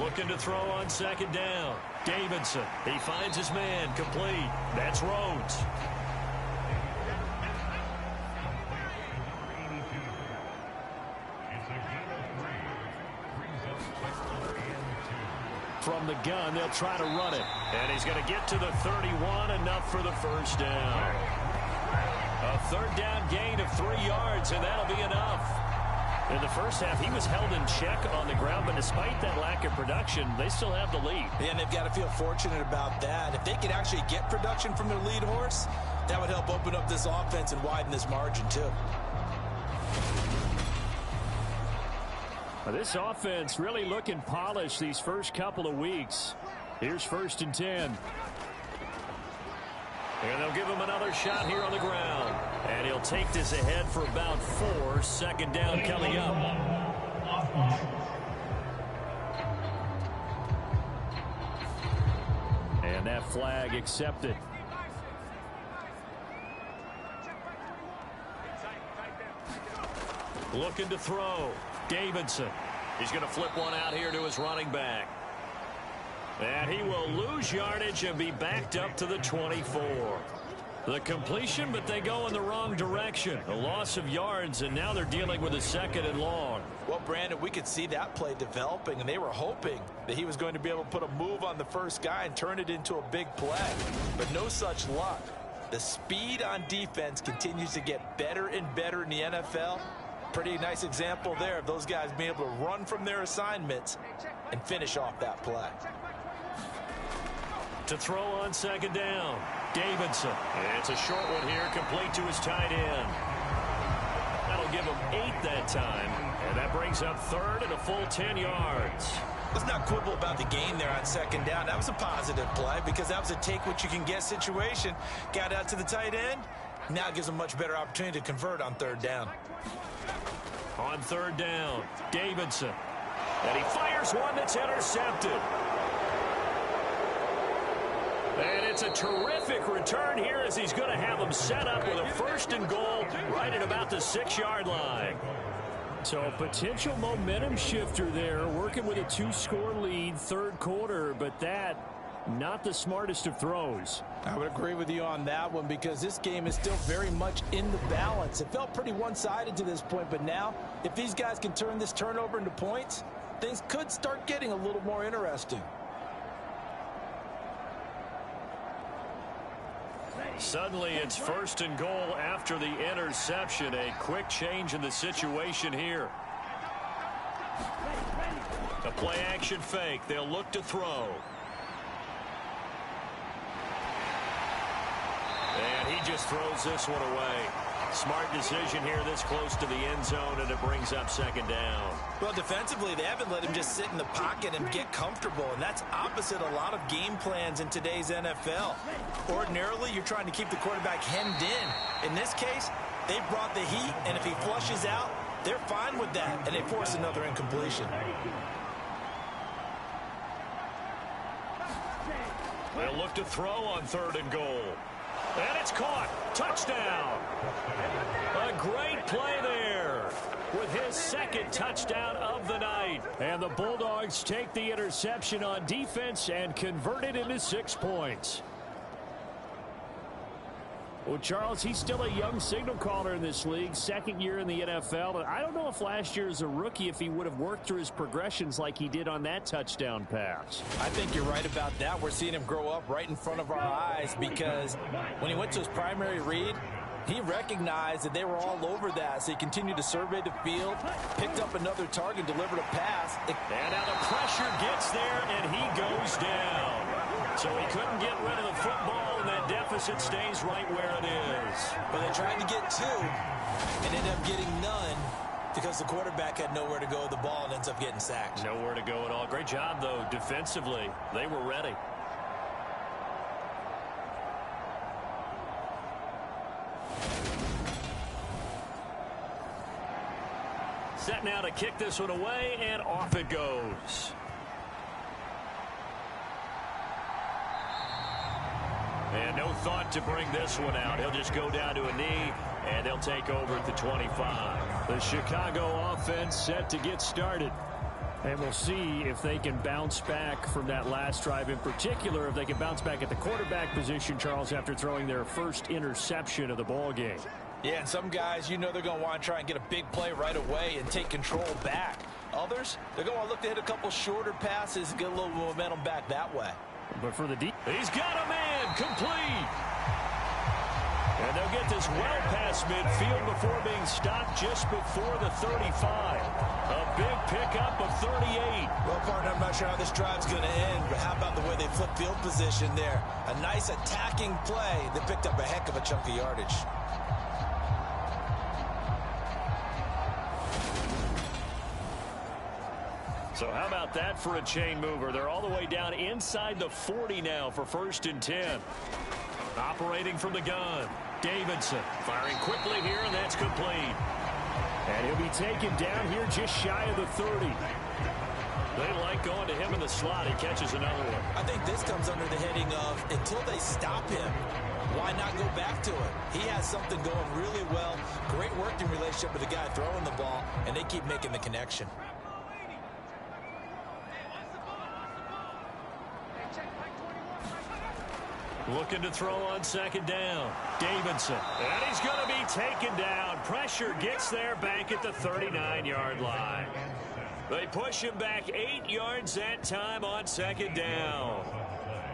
Looking to throw on 2nd down. Davidson. He finds his man. Complete. That's Rhodes. From the gun, they'll try to run it. And he's going to get to the 31, enough for the first down. A third down gain of 3 yards, and that'll be enough. In the first half, he was held in check on the ground, but despite that lack of production, they still have the lead. Yeah, and they've got to feel fortunate about that. If they could actually get production from their lead horse, that would help open up this offense and widen this margin, too. This offense really looking polished these first couple of weeks. Here's 1st and 10. And they'll give him another shot here on the ground. And he'll take this ahead for about 4. 2nd down coming up. And that flag accepted. Looking to throw. Davidson. He's going to flip one out here to his running back. And he will lose yardage and be backed up to the 24. The completion, but they go in the wrong direction. A loss of yards, and now they're dealing with a 2nd and long. Well, Brandon, we could see that play developing, and they were hoping that he was going to be able to put a move on the first guy and turn it into a big play. But no such luck. The speed on defense continues to get better and better in the NFL. Pretty nice example there of those guys being able to run from their assignments and finish off that play. To throw on 2nd down, Davidson. It's a short one here, complete to his tight end. That'll give him 8 that time, and that brings up 3rd and a full 10 yards. Let's not quibble about the gain there on 2nd down. That was a positive play because that was a take-what-you-can-get situation. Got out to the tight end. Now it gives him a much better opportunity to convert on 3rd down. On 3rd down, Davidson. And he fires one that's intercepted. And it's a terrific return here as he's going to have them set up with a 1st and goal right at about the 6-yard line. So a potential momentum shifter there, working with a 2-score lead, 3rd quarter, but that not the smartest of throws. I would agree with you on that one because this game is still very much in the balance. It felt pretty one-sided to this point, but now if these guys can turn this turnover into points, things could start getting a little more interesting. Suddenly it's 1st and goal after the interception. A quick change in the situation here. A play action fake. They'll look to throw. And he just throws this one away. Smart decision here this close to the end zone, and it brings up 2nd down. Well, defensively, they haven't let him just sit in the pocket and get comfortable, and that's opposite a lot of game plans in today's NFL. Ordinarily, you're trying to keep the quarterback hemmed in. In this case, they brought the heat, and if he flushes out, they're fine with that, and they force another incompletion. They'll look to throw on 3rd and goal. And it's caught. Touchdown. A great play there with his 2nd touchdown of the night. And the Bulldogs take the interception on defense and convert it into 6 points. Well, Charles, he's still a young signal caller in this league, 2nd year in the NFL. And I don't know if last year as a rookie, if he would have worked through his progressions like he did on that touchdown pass. I think you're right about that. We're seeing him grow up right in front of our eyes because when he went to his primary read, he recognized that they were all over that, so he continued to survey the field, picked up another target, delivered a pass. And now the pressure gets there, and he goes down. So he couldn't get rid of the football, and that deficit stays right where it is. But they tried to get 2 and ended up getting none because the quarterback had nowhere to go with the ball and ends up getting sacked. Nowhere to go at all. Great job, though, defensively. They were ready. Set now to kick this one away, and off it goes. And no thought to bring this one out. He'll just go down to a knee, and they'll take over at the 25. The Chicago offense set to get started. And we'll see if they can bounce back from that last drive in particular, if they can bounce back at the quarterback position, Charles, after throwing their first interception of the ball game. Yeah, and some guys, you know they're going to want to try and get a big play right away and take control back. Others, they're going to want to look to hit a couple shorter passes and get a little momentum back that way. But for the deep, he's got a man complete. And they'll get this well past midfield before being stopped just before the 35. A big pickup of 38. Well, partner, I'm not sure how this drive's going to end, but how about the way they flip field position there? A nice attacking play that picked up a heck of a chunk of yardage. So how about that for a chain mover? They're all the way down inside the 40 now for 1st and 10. Operating from the gun. Davidson firing quickly here, and that's complete. And he'll be taken down here just shy of the 30. They like going to him in the slot. He catches another one. I think this comes under the heading of until they stop him, why not go back to it? He has something going really well. Great working relationship with the guy throwing the ball, and they keep making the connection. Looking to throw on 2nd down. Davidson. And he's going to be taken down. Pressure gets there back at the 39-yard line. They push him back 8 yards that time on 2nd down.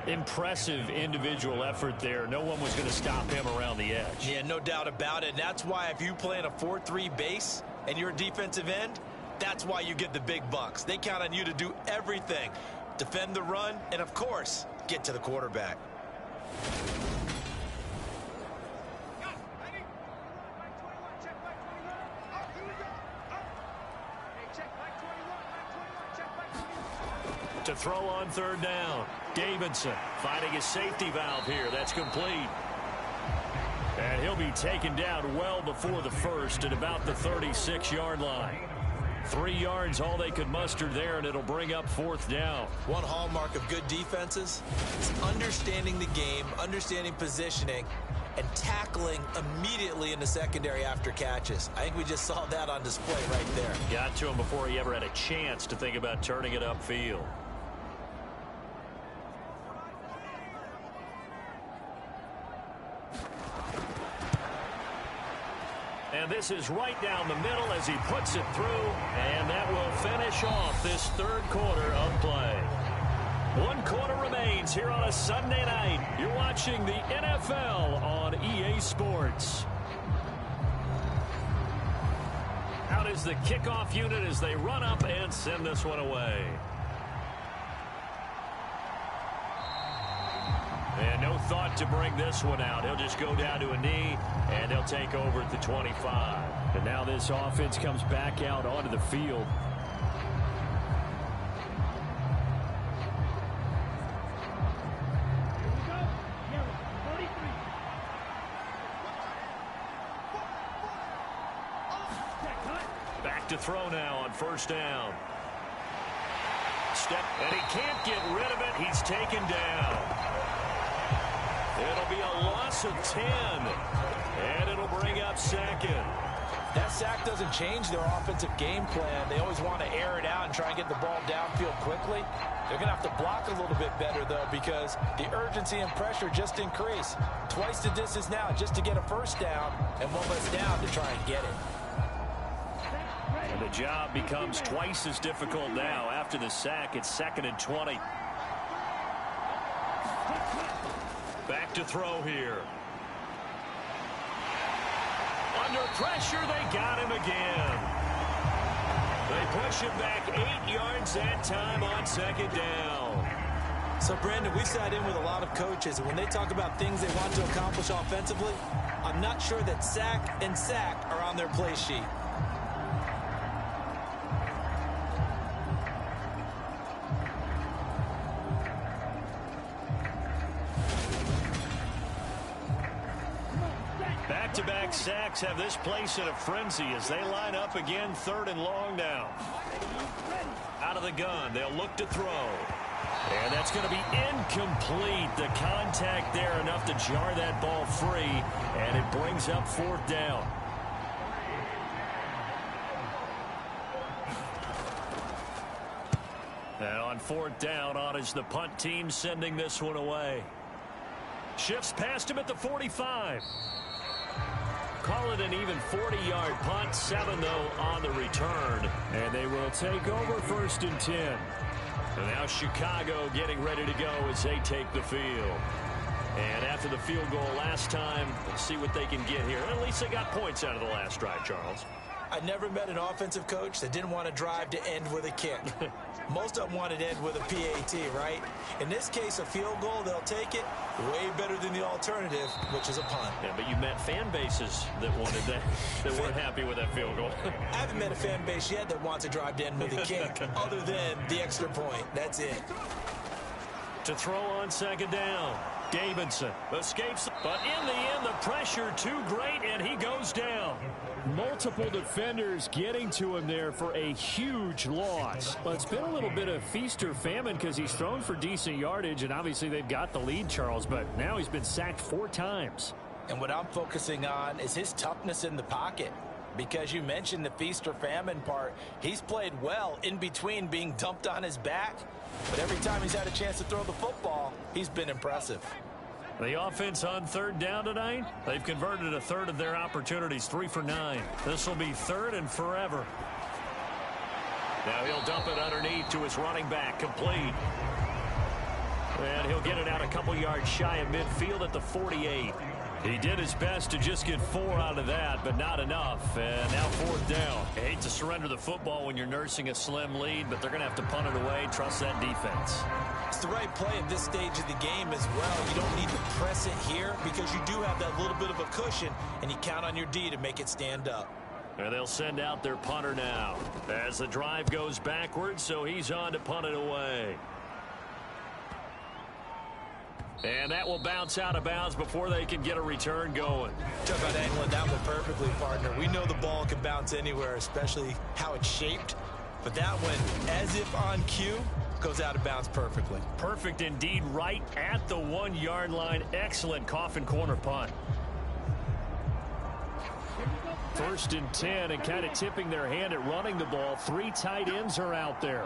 Impressive individual effort there. No one was going to stop him around the edge. Yeah, no doubt about it. And that's why if you play in a 4-3 base and you're a defensive end, that's why you get the big bucks. They count on you to do everything. Defend the run and, of course, get to the quarterback. To throw on 3rd down. Davidson finding his safety valve here. That's complete. And he'll be taken down well before the 1st at about the 36-yard line. 3 yards all they could muster there, and it'll bring up 4th down. One hallmark of good defenses is understanding the game, understanding positioning, and tackling immediately in the secondary after catches. I think we just saw that on display right there. Got to him before he ever had a chance to think about turning it upfield. And this is right down the middle as he puts it through, and that will finish off this 3rd quarter of play. 1 quarter remains here on a Sunday night. You're watching the NFL on EA Sports. Out is the kickoff unit as they run up and send this one away. And no thought to bring this one out. He'll just go down to a knee, and he'll take over at the 25. And now this offense comes back out onto the field. Back to throw now on 1st down. Step, and he can't get rid of it. He's taken down. It'll be a loss of 10, and it'll bring up 2nd. That sack doesn't change their offensive game plan. They always want to air it out and try and get the ball downfield quickly. They're going to have to block a little bit better, though, because the urgency and pressure just increase. Twice the distance now just to get a 1st down, and 1 less down to try and get it. And the job becomes twice as difficult now. After the sack, it's 2nd and 20. Back to throw here. Under pressure, they got him again. They push him back 8 yards that time on 2nd down. So, Brandon, we sat in with a lot of coaches, and when they talk about things they want to accomplish offensively, I'm not sure that sack and sack are on their play sheet. Back-to-back sacks have this place in a frenzy as they line up again 3rd and long now. Out of the gun, they'll look to throw. And that's going to be incomplete. The contact there enough to jar that ball free, and it brings up 4th down. And on 4th down, on is the punt team sending this one away. Shifts past him at the 45. Call it an even 40-yard punt. 7, though, on the return. And they will take over 1st and 10. And now Chicago getting ready to go as they take the field. And after the field goal last time, let's see what they can get here. At least they got points out of the last drive, Charles. I never met an offensive coach that didn't want to drive to end with a kick. Most of them wanted to end with a PAT, right? In this case, a field goal, they'll take it way better than the alternative, which is a punt. Yeah, but you met fan bases that wanted that, that weren't happy with that field goal. I haven't met a fan base yet that wants to drive to end with a kick, other than the extra point. That's it. To throw on second down. Davidson escapes, but in the end, the pressure too great, and he goes down. Multiple defenders getting to him there for a huge loss. But it's been a little bit of feast or famine because he's thrown for decent yardage, and obviously they've got the lead, Charles, but now he's been sacked 4 times. And what I'm focusing on is his toughness in the pocket. Because you mentioned the feast or famine part, he's played well in between being dumped on his back. But every time he's had a chance to throw the football, he's been impressive. The offense on third down tonight, they've converted a third of their opportunities, 3 for 9. This will be third and forever. Now he'll dump it underneath to his running back, complete. And he'll get it out a couple yards shy of midfield at the 48. He did his best to just get 4 out of that, but not enough. And now 4th down. I hate to surrender the football when you're nursing a slim lead, but they're going to have to punt it away. Trust that defense. It's the right play at this stage of the game as well. You don't need to press it here because you do have that little bit of a cushion, and you count on your D to make it stand up. And they'll send out their punter now as the drive goes backwards, so he's on to punt it away. And that will bounce out of bounds before they can get a return going. Talk about angling that one perfectly, partner. We know the ball can bounce anywhere, especially how it's shaped. But that one, as if on cue, goes out of bounds perfectly. Perfect indeed, right at the 1-yard line. Excellent coffin corner punt. 1st and 10, and kind of tipping their hand at running the ball. 3 tight ends are out there.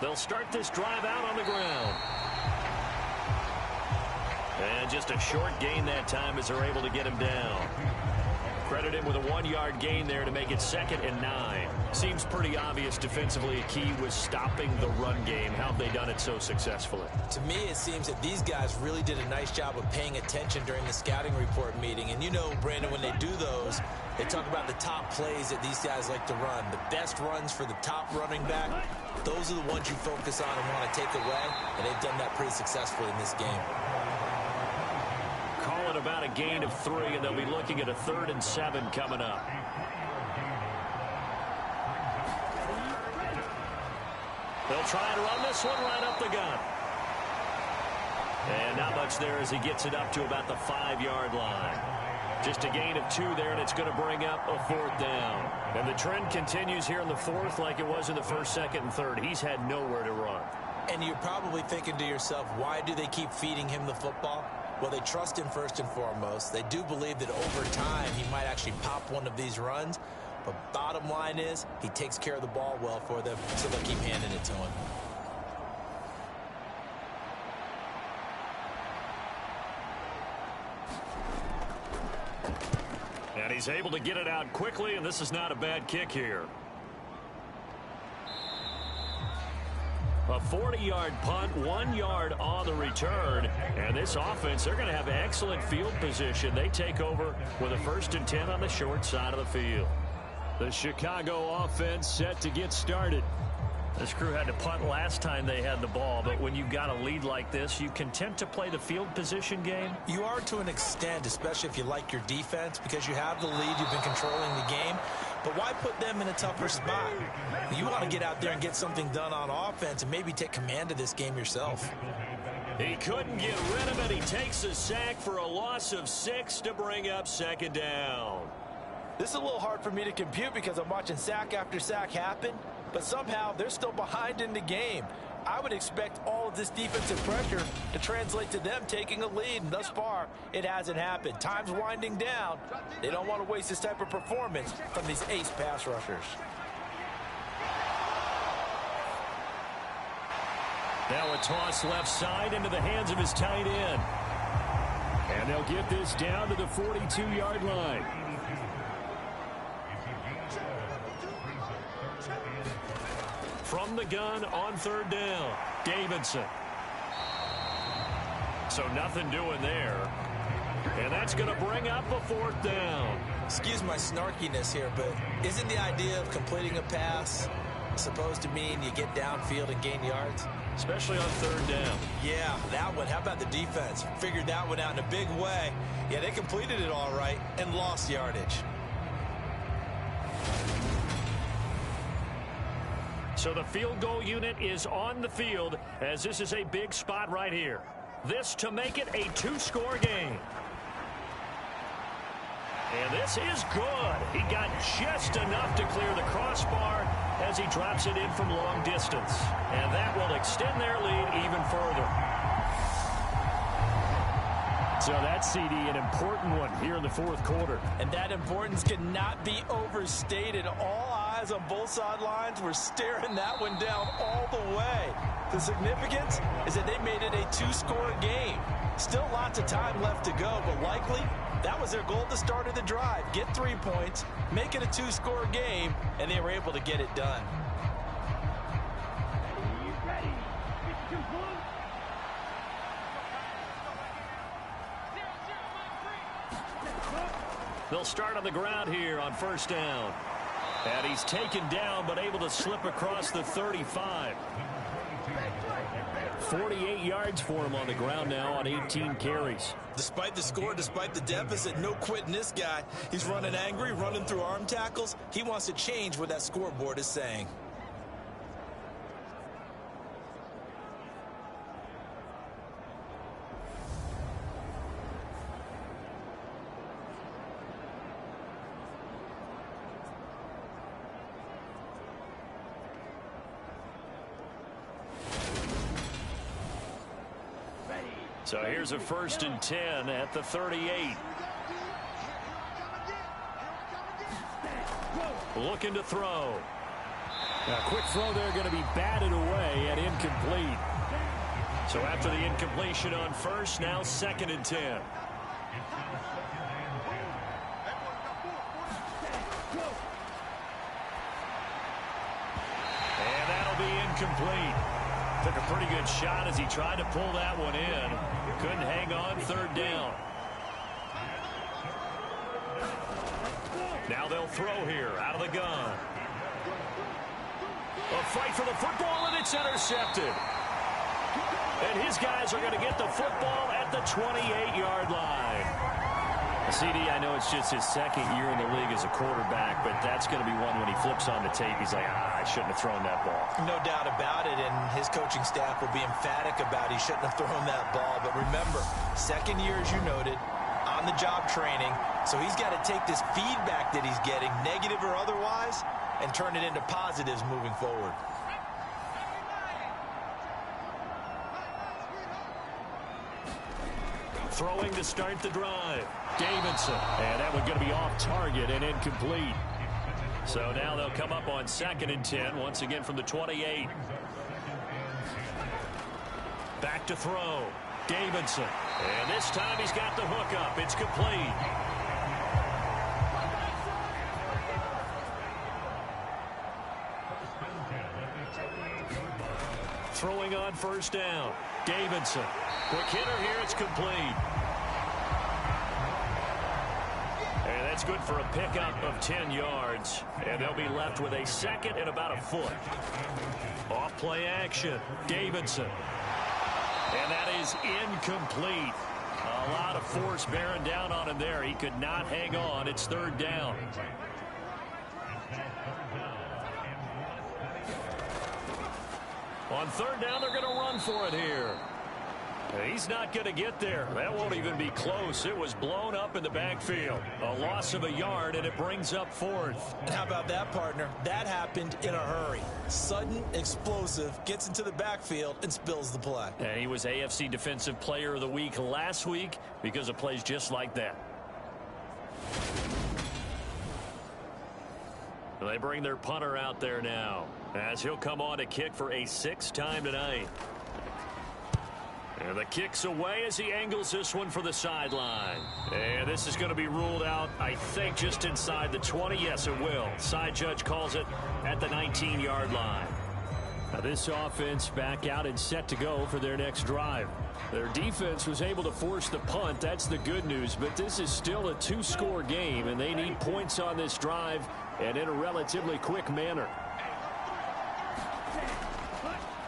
They'll start this drive out on the ground. And just a short gain that time as they're able to get him down. Credit him with a 1-yard gain there to make it 2nd and 9. Seems pretty obvious defensively a key was stopping the run game. How have they done it so successfully? To me, it seems that these guys really did a nice job of paying attention during the scouting report meeting. And you know, Brandon, when they do those, they talk about the top plays that these guys like to run. The best runs for the top running back, those are the ones you focus on and want to take away. And they've done that pretty successfully in this game. Call it about a gain of 3, and they'll be looking at a 3rd and 7 coming up. They'll try and run this one right up the gut. And not much there as he gets it up to about the 5-yard line. Just a gain of 2 there, and it's going to bring up a 4th down. And the trend continues here in the 4th like it was in the 1st, 2nd, and 3rd. He's had nowhere to run. And you're probably thinking to yourself, why do they keep feeding him the football? Well, they trust him first and foremost. They do believe that over time he might actually pop one of these runs. But bottom line is he takes care of the ball well for them, so they'll keep handing it to him. And he's able to get it out quickly, and this is not a bad kick here. A 40-yard punt, 1 yard on the return. And this offense, they're going to have excellent field position. They take over with a 1st and 10 on the short side of the field. The Chicago offense set to get started. This crew had to punt last time they had the ball, but when you've got a lead like this, you content to play the field position game? You are to an extent, especially if you like your defense, because you have the lead, you've been controlling the game. But why put them in a tougher spot? You want to get out there and get something done on offense and maybe take command of this game yourself. He couldn't get rid of it. He takes a sack for a loss of 6 to bring up 2nd down. This is a little hard for me to compute because I'm watching sack after sack happen, but somehow they're still behind in the game. I would expect all of this defensive pressure to translate to them taking a lead, and thus far, it hasn't happened. Time's winding down. They don't want to waste this type of performance from these ace pass rushers. Now a toss left side into the hands of his tight end. And they'll get this down to the 42-yard line. From the gun on 3rd down, Davidson. So nothing doing there. And that's going to bring up a 4th down. Excuse my snarkiness here, but isn't the idea of completing a pass supposed to mean you get downfield and gain yards? Especially on 3rd down. Yeah, that one. How about the defense? Figured that one out in a big way. Yeah, they completed it all right and lost yardage. So the field goal unit is on the field as this is a big spot right here. This to make it a 2-score game. And this is good. He got just enough to clear the crossbar as he drops it in from long distance. And that will extend their lead even further. So that's, CD, an important one here in the 4th quarter. And that importance cannot be overstated. All eyes on both sidelines were staring that one down all the way. The significance is that they made it a 2-score game. Still lots of time left to go, but likely that was their goal at the start of the drive. Get 3 points, make it a 2-score game, and they were able to get it done. They'll start on the ground here on 1st down. And he's taken down but able to slip across the 35. 48 yards for him on the ground now on 18 carries. Despite the score, despite the deficit, no quitting this guy. He's running angry, running through arm tackles. He wants to change what that scoreboard is saying. So here's a 1st and 10 at the 38. Looking to throw. A quick throw there going to be batted away and incomplete. So after the incompletion on 1st, now 2nd and 10. And that'll be incomplete. Took a pretty good shot as he tried to pull that one in. Couldn't hang on 3rd down. Now they'll throw here out of the gun. A fight for the football, and it's intercepted. And his guys are going to get the football at the 28-yard line. CD, I know it's just his 2nd year in the league as a quarterback, but that's going to be one when he flips on the tape, he's like, I shouldn't have thrown that ball. No doubt about it, and his coaching staff will be emphatic about he shouldn't have thrown that ball. But remember, 2nd year, as you noted, on-the-job training, so he's got to take this feedback that he's getting, negative or otherwise, and turn it into positives moving forward. Throwing to start the drive. Davidson. And that one's going to be off target and incomplete. So now they'll come up on 2nd and 10 once again from the 28. Back to throw. Davidson. And this time he's got the hook up. It's complete. Throwing on 1st down. Davidson. Quick hitter here. It's complete. And that's good for a pickup of 10 yards. And they'll be left with a 2nd and about a foot. Off play action. Davidson. And that is incomplete. A lot of force bearing down on him there. He could not hang on. It's 3rd down. On 3rd down, they're going to run for it here. He's not going to get there. That won't even be close. It was blown up in the backfield. A loss of a yard, and it brings up 4th. How about that, partner? That happened in a hurry. Sudden, explosive, gets into the backfield, and spills the play. And he was AFC Defensive Player of the Week last week because of plays just like that. They bring their punter out there now as he'll come on to kick for a 6th time tonight. And the kick's away as he angles this one for the sideline. And this is going to be ruled out, I think, just inside the 20. Yes, it will. Side judge calls it at the 19-yard line. Now this offense back out and set to go for their next drive. Their defense was able to force the punt. That's the good news. But this is still a two-score game, and they need points on this drive and in a relatively quick manner.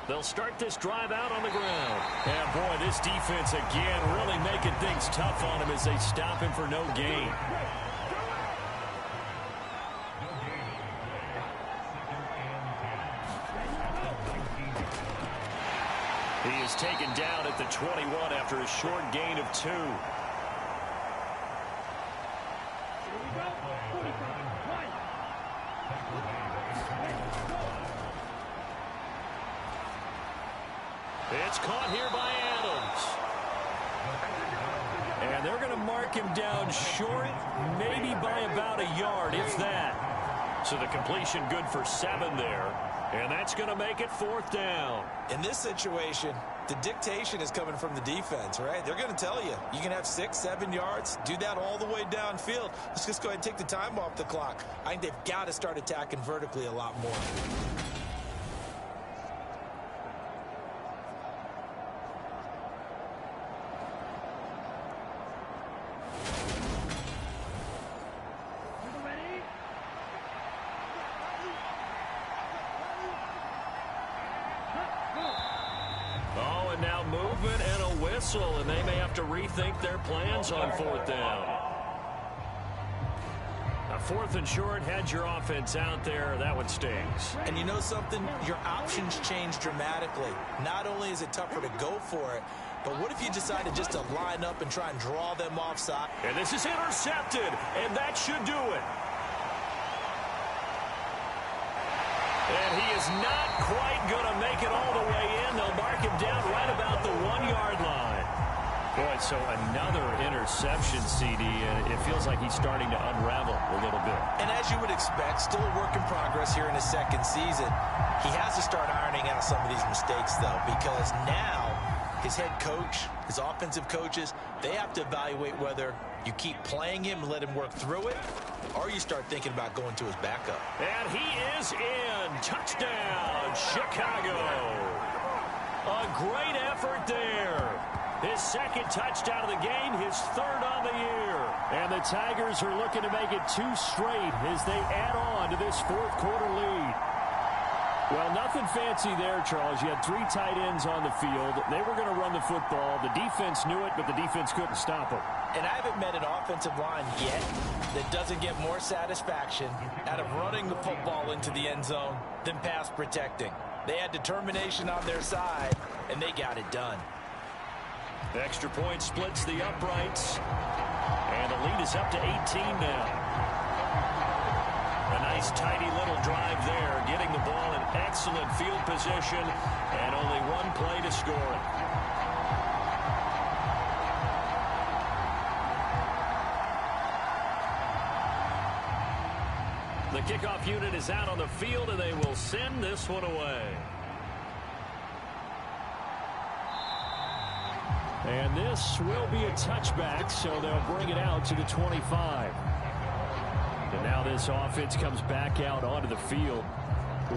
They'll start this drive out on the ground. And, boy, this defense, again, really making things tough on him as they stop him for no gain. He is taken down at the 21 after a short gain of 2. It's caught here by Adams. And they're going to mark him down short, maybe by about a yard, if that. So the completion good for 7 there. And that's going to make it 4th down. In this situation, the dictation is coming from the defense, right? They're going to tell you, you can have 6, 7 yards, do that all the way downfield. Let's just go ahead and take the time off the clock. I think they've got to start attacking vertically a lot more. And they may have to rethink their plans on 4th down. A 4th and short, had your offense out there. That one stings. And you know something? Your options change dramatically. Not only is it tougher to go for it, but what if you decided just to line up and try and draw them offside? And this is intercepted, and that should do it. And he is not quite going to make it all the way in. They'll mark him down right about the 1-yard line. Boy, so another interception, CD, and it feels like he's starting to unravel a little bit. And as you would expect, still a work in progress here in his 2nd season. He has to start ironing out some of these mistakes, though, because now his head coach, his offensive coaches, they have to evaluate whether you keep playing him and let him work through it, or you start thinking about going to his backup. And he is in. Touchdown, Chicago. A great effort there. His 2nd touchdown of the game, his 3rd on the year. And the Tigers are looking to make it 2 straight as they add on to this 4th quarter lead. Well, nothing fancy there, Charles. You had 3 tight ends on the field. They were going to run the football. The defense knew it, but the defense couldn't stop them. And I haven't met an offensive line yet that doesn't get more satisfaction out of running the football into the end zone than pass protecting. They had determination on their side, and they got it done. The extra point splits the uprights, and the lead is up to 18 now. A nice, tidy little drive there, getting the ball in excellent field position, and only 1 play to score it. The kickoff unit is out on the field, and they will send this one away. And this will be a touchback, so they'll bring it out to the 25. And now this offense comes back out onto the field.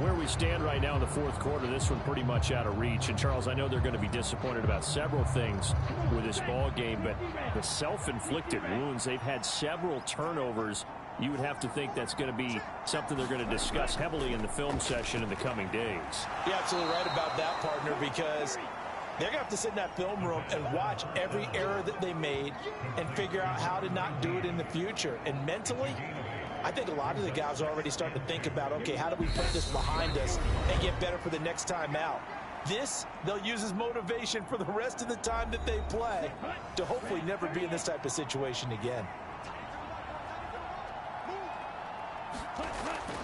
Where we stand right now in the 4th quarter, this one pretty much out of reach. And, Charles, I know they're going to be disappointed about several things with this ball game, but the self-inflicted wounds, they've had several turnovers. You would have to think that's going to be something they're going to discuss heavily in the film session in the coming days. You're absolutely right about that, partner, because they're going to have to sit in that film room and watch every error that they made and figure out how to not do it in the future. And mentally, I think a lot of the guys are already starting to think about, okay, how do we put this behind us and get better for the next time out? This, they'll use as motivation for the rest of the time that they play to hopefully never be in this type of situation again.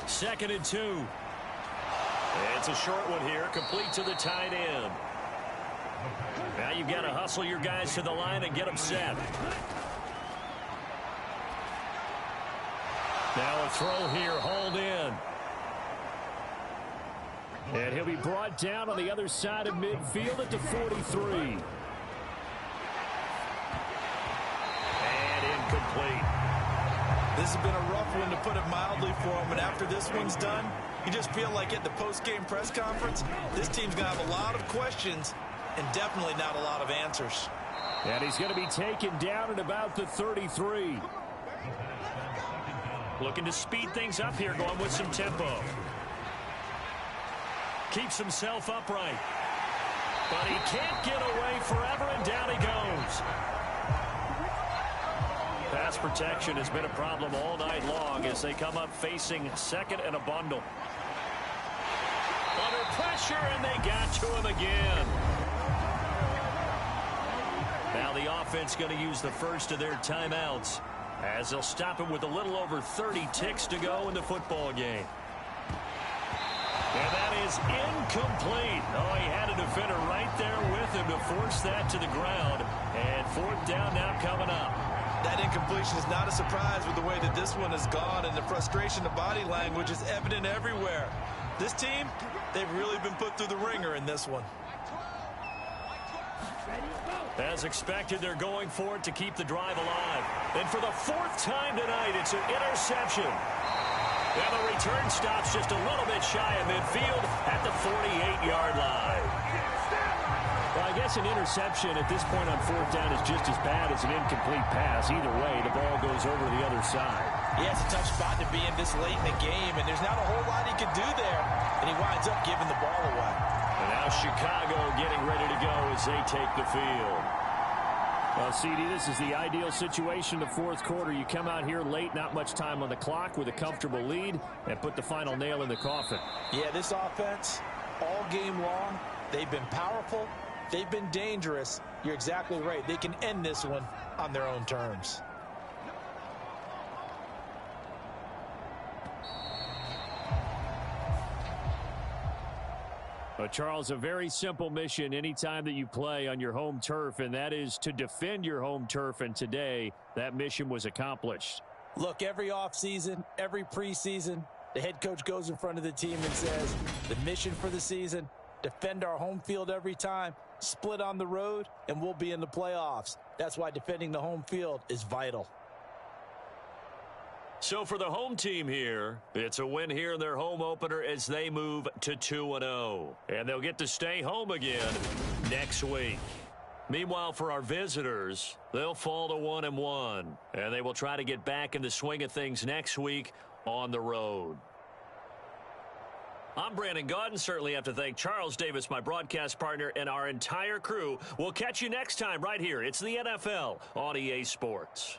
2nd and 2. It's a short one here, complete to the tight end. Now you've got to hustle your guys to the line and get them set. Now a throw here, hauled in. And he'll be brought down on the other side of midfield at the 43. And incomplete. This has been a rough one, to put it mildly, for him. And after this one's done, You just feel like at the post-game press conference, this team's going to have a lot of questions and definitely not a lot of answers. And he's going to be taken down at about the 33. Looking to speed things up here, going with some tempo. Keeps himself upright. But he can't get away forever, and down he goes. Pass protection has been a problem all night long as they come up facing second and a bundle. Under pressure, and they got to him again. Now the offense going to use the first of their timeouts as they'll stop him with a little over 30 ticks to go in the football game. And that is incomplete. Oh, he had a defender right there with him to force that to the ground. And fourth down now coming up. That incompletion is not a surprise with the way that this one has gone, and the frustration, the body language is evident everywhere. This team, they've really been put through the ringer in this one. As expected, they're going for it to keep the drive alive. And for the fourth time tonight, it's an interception. And the return stops just a little bit shy of midfield at the 48-yard line. Well, I guess an interception at this point on fourth down is just as bad as an incomplete pass. Either way, the ball goes over to the other side. Yeah, it's a tough spot to be in this late in the game, and there's not a whole lot he can do there. And he winds up giving the ball away. And now Chicago getting ready to go as they take the field. Well, CD, this is the ideal situation in the fourth quarter. You come out here late, not much time on the clock, with a comfortable lead, and put the final nail in the coffin. Yeah, this offense, all game long, they've been powerful, they've been dangerous. You're exactly right. They can end this one on their own terms. Charles, a very simple mission anytime that you play on your home turf, and that is to defend your home turf, and today that mission was accomplished. Look, every offseason, every preseason, the head coach goes in front of the team and says, the mission for the season, defend our home field every time, split on the road, and we'll be in the playoffs. That's why defending the home field is vital. So for the home team here, it's a win here in their home opener as they move to 2-0. And they'll get to stay home again next week. Meanwhile, for our visitors, they'll fall to 1-1. And they will try to get back in the swing of things next week on the road. I'm Brandon Gaudin. Certainly have to thank Charles Davis, my broadcast partner, and our entire crew. We'll catch you next time right here. It's the NFL on EA Sports.